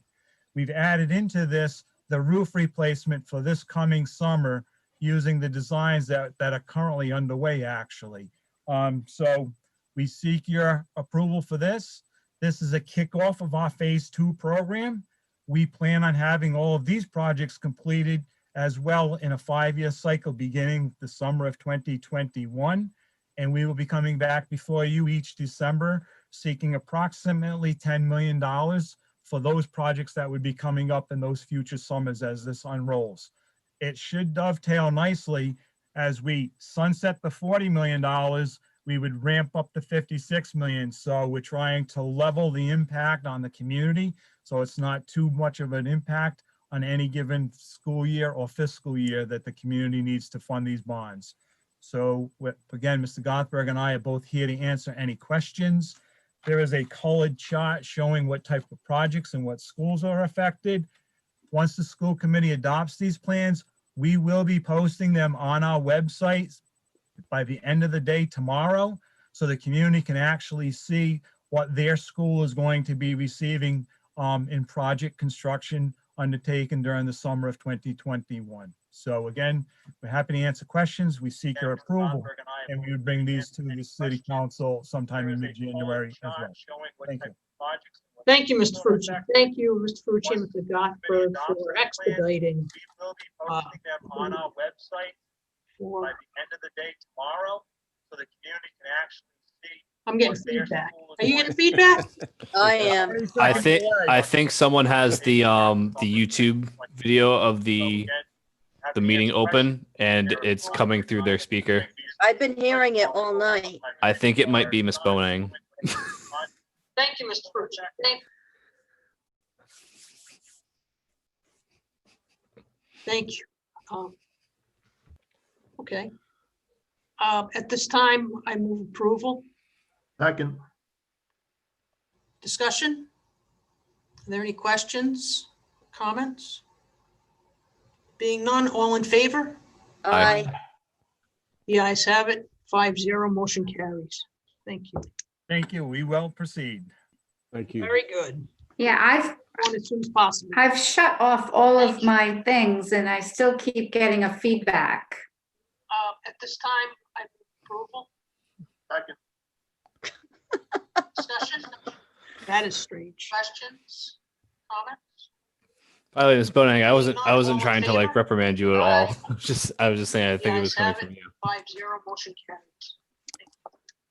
Speaker 16: We've added into this the roof replacement for this coming summer using the designs that are currently underway, actually. So we seek your approval for this. This is a kickoff of our phase 2 program. We plan on having all of these projects completed as well in a 5-year cycle beginning the summer of 2021. And we will be coming back before you each December seeking approximately $10 million for those projects that would be coming up in those future summers as this unrolls. It should dovetail nicely as we sunset the $40 million, we would ramp up to 56 million. So we're trying to level the impact on the community so it's not too much of an impact on any given school year or fiscal year that the community needs to fund these bonds. So again, Mr. Gothberg and I are both here to answer any questions. There is a colored chart showing what type of projects and what schools are affected. Once the school committee adopts these plans, we will be posting them on our website by the end of the day tomorrow, so the community can actually see what their school is going to be receiving in project construction undertaken during the summer of 2021. So again, we're happy to answer questions. We seek your approval, and we would bring these to the city council sometime in mid-January as well. Thank you.
Speaker 1: Thank you, Mr. Frucci. Thank you, Mr. Frucci and Mr. Gothberg for expediting.
Speaker 16: We will be posting them on our website by the end of the day tomorrow, so the community can actually see.
Speaker 1: I'm getting feedback. Are you getting feedback?
Speaker 8: I am.
Speaker 2: I think someone has the YouTube video of the meeting open and it's coming through their speaker.
Speaker 8: I've been hearing it all night.
Speaker 2: I think it might be Miss Boning.
Speaker 1: Thank you, Mr. Frucci. Thank you. Okay. At this time, I move approval.
Speaker 3: Second.
Speaker 1: Discussion? Are there any questions, comments? Being none, all in favor?
Speaker 8: Aye.
Speaker 1: The ayes have it, 5-0, motion carries. Thank you.
Speaker 16: Thank you. We will proceed.
Speaker 13: Thank you.
Speaker 1: Very good.
Speaker 4: Yeah,
Speaker 1: On as soon as possible.
Speaker 4: I've shut off all of my things and I still keep getting a feedback.
Speaker 1: At this time, I move approval.
Speaker 3: Second.
Speaker 1: Discussion? That is strange. Questions, comments?
Speaker 2: By the way, Miss Boning, I wasn't trying to like reprimand you at all. I was just saying I think it was coming from you.
Speaker 1: 5-0, motion carries.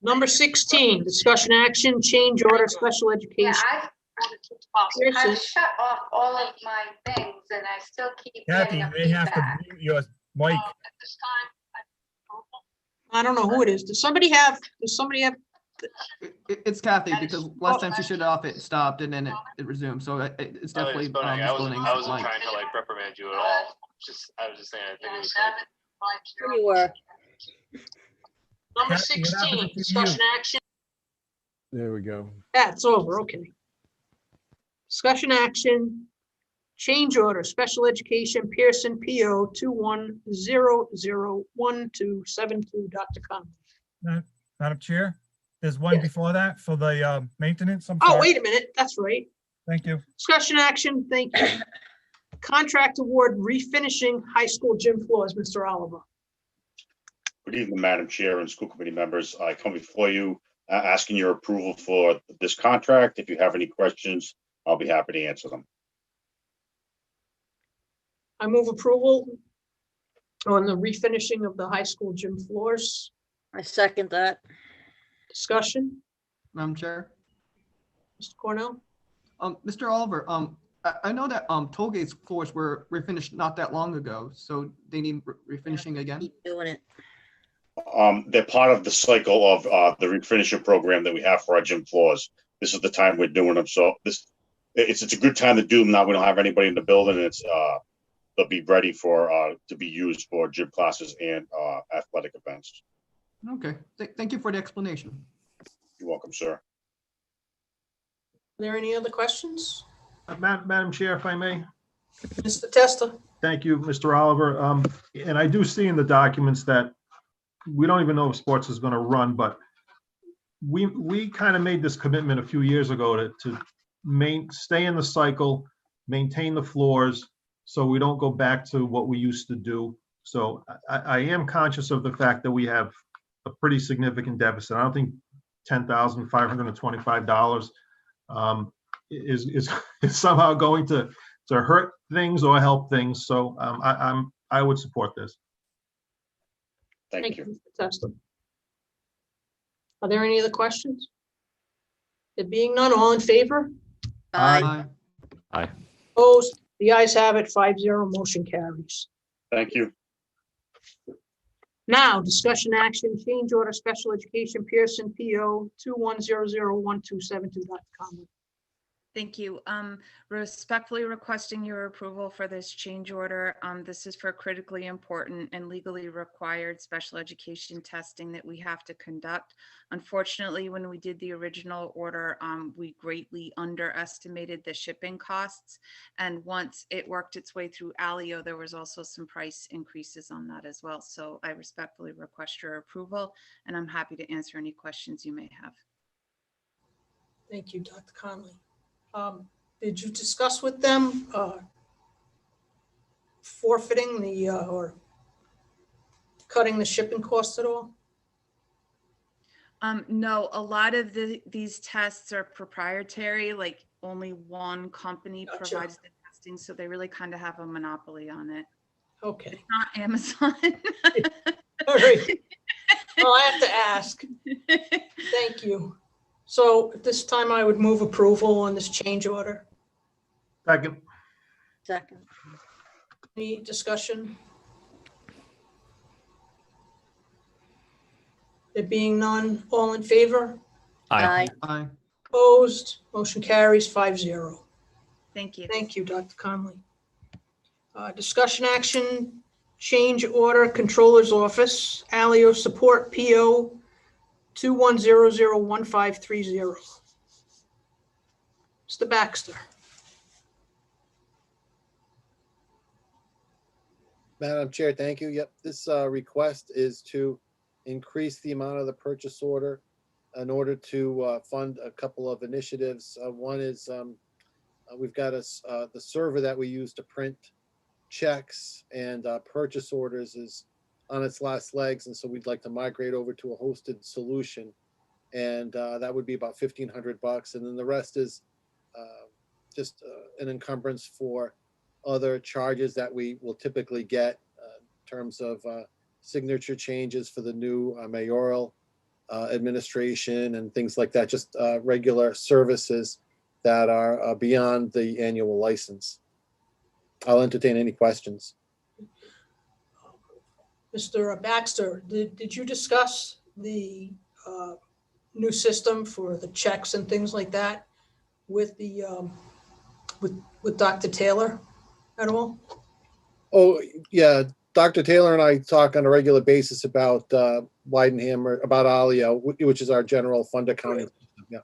Speaker 1: Number 16, discussion action, change order, special education.
Speaker 4: I've shut off all of my things and I still keep
Speaker 16: Kathy,
Speaker 4: getting a
Speaker 16: you may have to
Speaker 4: feedback.
Speaker 16: mute your mic.
Speaker 1: I don't know who it is. Does somebody have?
Speaker 5: It's Kathy, because last time she shut it off, it stopped and then it resumed. So it's definitely Ms. Boning's mic.
Speaker 2: to like reprimand you at all. I was just saying, I think it was
Speaker 8: There you were.
Speaker 1: Number
Speaker 16: Kathy, what happened
Speaker 1: 16,
Speaker 16: to
Speaker 1: discussion
Speaker 16: you?
Speaker 1: action.
Speaker 13: There we go.
Speaker 1: That's over, okay. Discussion action, change order, special education, Pearson PO 21001272, Dr. Conley.
Speaker 16: Madam Chair, there's one
Speaker 1: Yes.
Speaker 16: before that for the maintenance. I'm
Speaker 1: Oh,
Speaker 16: sorry.
Speaker 1: wait a minute, that's right.
Speaker 16: Thank you.
Speaker 1: Discussion action, thank you. Contract award refinishing high school gym floors, Mr. Oliver.
Speaker 15: Good evening, Madam Chair and school committee members. I come before you asking your approval for this contract. If you have any questions, I'll be happy to answer them.
Speaker 1: I move approval on the refinishing of the high school gym floors.
Speaker 8: I second that.
Speaker 1: Discussion,
Speaker 5: Madam Chair.
Speaker 1: Mr. Cornell?
Speaker 5: Mr. Oliver, I know that Tollgate's floors were refinished not that long ago, so they need refinishing again.
Speaker 8: Keep doing it.
Speaker 15: They're part of the cycle of the refinisher program that we have for our gym floors. This is the time we're doing them. So it's a good time to do them now. We don't have anybody in the building. And they'll be ready for to be used for gym classes and athletic events.
Speaker 5: Okay, thank you for the explanation.
Speaker 15: You're welcome, sir.
Speaker 1: Are there any other questions?
Speaker 3: Madam Chair, if I may.
Speaker 1: Mr. Testa?
Speaker 3: Thank you, Mr. Oliver. And I do see in the documents that we don't even know if sports is going to run, but we kind of made this commitment a few years ago to stay in the cycle, maintain the floors, so we don't go back to what we used to do. So I am conscious of the fact that we have a pretty significant deficit. I don't think $10,525 is somehow going to hurt things or help things. So I would support this.
Speaker 15: Thank you.
Speaker 1: Mr. Testa. Are there any other questions? There being none, all in favor?
Speaker 8: Aye.
Speaker 5: Aye.
Speaker 1: Opposed? The ayes have it, 5-0, motion carries.
Speaker 15: Thank you.
Speaker 1: Now, discussion action, change order, special education, Pearson PO 21001272, Dr. Conley.
Speaker 14: Thank you. Respectfully requesting your approval for this change order. This is for critically important and legally required special education testing that we have to conduct. Unfortunately, when we did the original order, we greatly underestimated the shipping costs. And once it worked its way through Alio, there was also some price increases on that as well. So I respectfully request your approval, and I'm happy to answer any questions you may have.
Speaker 1: Thank you, Dr. Conley. Did you discuss with them forfeiting or cutting the shipping cost at all?
Speaker 14: No, a lot of these tests are proprietary, like only one company
Speaker 1: Gotcha.
Speaker 14: provides the testing, so they really kind of have a monopoly on it.
Speaker 1: Okay.
Speaker 14: It's not Amazon.
Speaker 1: All right. Well, I have to ask. Thank you. So at this time, I would move approval on this change order.
Speaker 3: Second.
Speaker 8: Second.
Speaker 1: Any discussion? There being none, all in favor?
Speaker 8: Aye.
Speaker 5: Aye.
Speaker 1: Opposed? Motion carries 5-0.
Speaker 14: Thank you.
Speaker 1: Thank you, Dr. Conley. Discussion action, change order, Controller's Office, Alio Support PO 21001530. Mr. Baxter.
Speaker 17: Madam Chair, thank you. Yep, this request is to increase the amount of the purchase order in order to fund a couple of initiatives. One is we've got the server that we use to print checks and purchase orders is on its last legs, and so we'd like to migrate over to a hosted solution, and that would be about $1,500, and then the rest is just an encumbrance for other charges that we will typically get in terms of signature changes for the new mayoral administration and things like that, just regular services that are beyond the annual license. I'll entertain any questions.
Speaker 1: Mr. Baxter, did you discuss the new system for the checks and things like that with the with Dr. Taylor at all?
Speaker 17: Oh, yeah. Dr. Taylor and I talk on a regular basis about Weidenhammer, about Alia, which is our general fund accounting system. Yeah.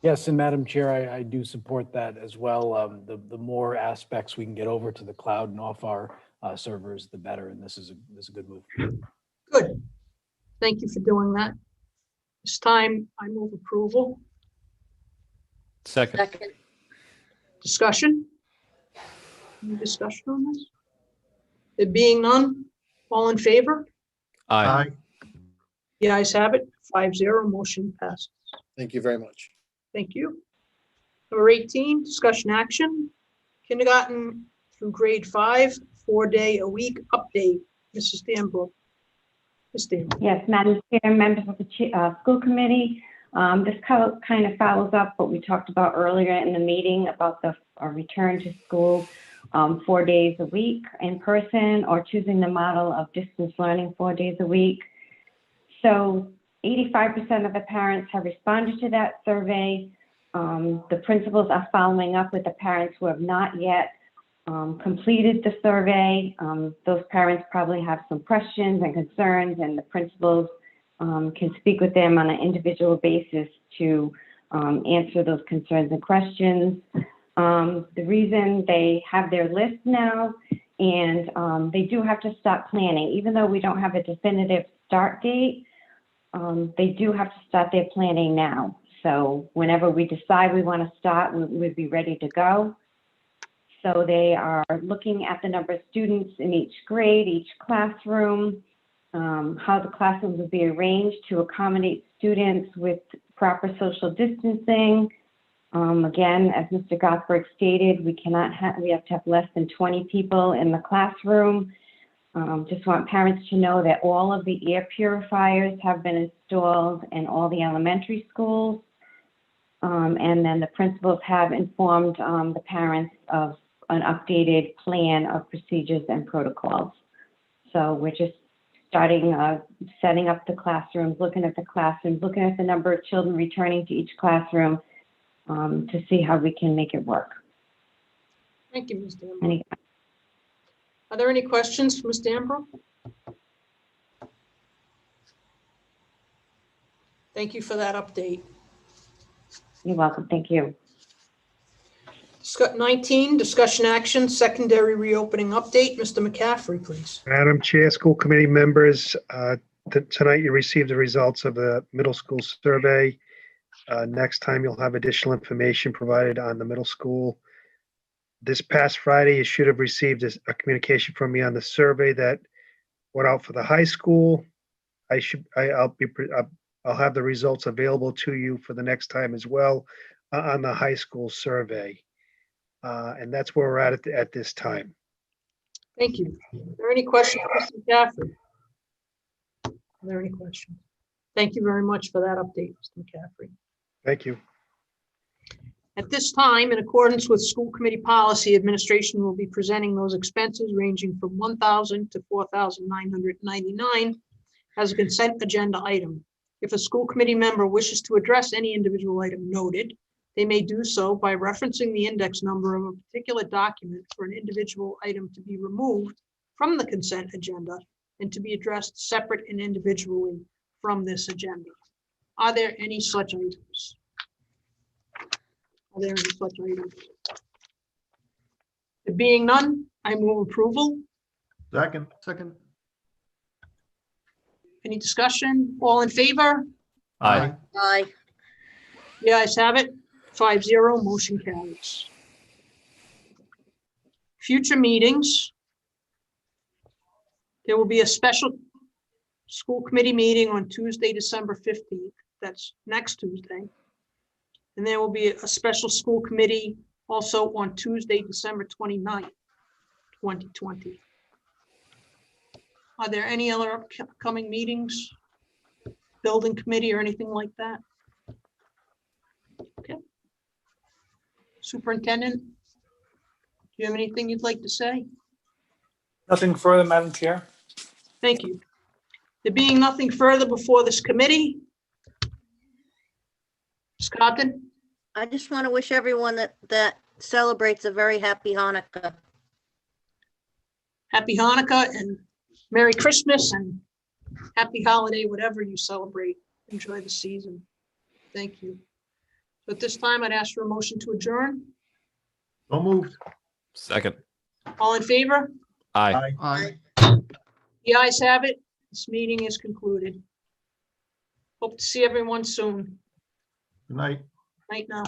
Speaker 10: Yes, and Madam Chair, I do support that as well. The more aspects we can get over to the cloud and off our servers, the better. And this is a good move.
Speaker 1: Good. Thank you for doing that. This time I move approval.
Speaker 2: Second.
Speaker 1: Discussion? Any discussion on this? There being none, all in favor?
Speaker 2: Aye.
Speaker 1: The ayes have it, 5-0, motion passes.
Speaker 17: Thank you very much.
Speaker 1: Thank you. Number 18, discussion action, kindergarten through grade 5, 4-day-a-week update. Mrs. Danbrook. Ms. Danbrook.
Speaker 9: Yes, Madam Chair, members of the school committee. This kind of follows up what we talked about earlier in the meeting about the return to school 4 days a week in person, or choosing the model of distance learning 4 days a week. So 85% of the parents have responded to that survey. The principals are following up with the parents who have not yet completed the survey. Those parents probably have some questions and concerns, and the principals can speak with them on an individual basis to answer those concerns and questions. The reason they have their list now, and they do have to start planning, even though we don't have a definitive start date, they do have to start their planning now. So whenever we decide we want to start, we'll be ready to go. So they are looking at the number of students in each grade, each classroom, how the classrooms will be arranged to accommodate students with proper social distancing. Again, as Mr. Gothberg stated, we have to have less than 20 people in the classroom. Just want parents to know that all of the air purifiers have been installed in all the elementary schools. And then the principals have informed the parents of an updated plan of procedures and protocols. So we're just starting setting up the classrooms, looking at the classrooms, looking at the number of children returning to each classroom to see how we can make it work.
Speaker 1: Thank you, Ms. Danbrook. Are there any questions for Ms. Danbrook? Thank you for that update.
Speaker 9: You're welcome. Thank you.
Speaker 1: 19, discussion action, secondary reopening update. Mr. McCaffrey, please.
Speaker 12: Madam Chair, school committee members, tonight you received the results of the middle school survey. Next time you'll have additional information provided on the middle school. This past Friday, you should have received a communication from me on the survey that went out for the high school. I'll have the results available to you for the next time as well on the high school survey. And that's where we're at this time.
Speaker 1: Thank you. Are there any questions for Mr. McCaffrey? Are there any questions? Thank you very much for that update, Mr. McCaffrey.
Speaker 12: Thank you.
Speaker 1: At this time, in accordance with school committee policy, administration will be presenting those expenses ranging from $1,000 to $4,999 as a consent agenda item. If a school committee member wishes to address any individual item noted, they may do so by referencing the index number of a particular document for an individual item to be removed from the consent agenda and to be addressed separate and individually from this agenda. Are there any such items? Are there any such items? There being none, I move approval.
Speaker 3: Second.
Speaker 1: Any discussion? All in favor?
Speaker 2: Aye.
Speaker 8: Aye.
Speaker 1: The ayes have it, 5-0, motion carries. Future meetings. There will be a special school committee meeting on Tuesday, December 15th. That's next Tuesday. And there will be a special school committee also on Tuesday, December 29th, 2020. Are there any other upcoming meetings? building committee or anything like that? Okay. Superintendent, do you have anything you'd like to say?
Speaker 6: Nothing further, Madam Chair.
Speaker 1: Thank you. There being nothing further before this committee. Ms. Compton,
Speaker 8: I just want to wish everyone that celebrates a very happy Hanukkah.
Speaker 1: happy Hanukkah and Merry Christmas and happy holiday, whatever you celebrate. Enjoy the season. Thank you. So at this time, I'd ask for a motion to adjourn.
Speaker 3: So moved.
Speaker 2: Second.
Speaker 1: All in favor?
Speaker 2: Aye.
Speaker 5: Aye.
Speaker 1: The ayes have it. This meeting is concluded. Hope to see everyone soon.
Speaker 3: Good night.
Speaker 1: Night now.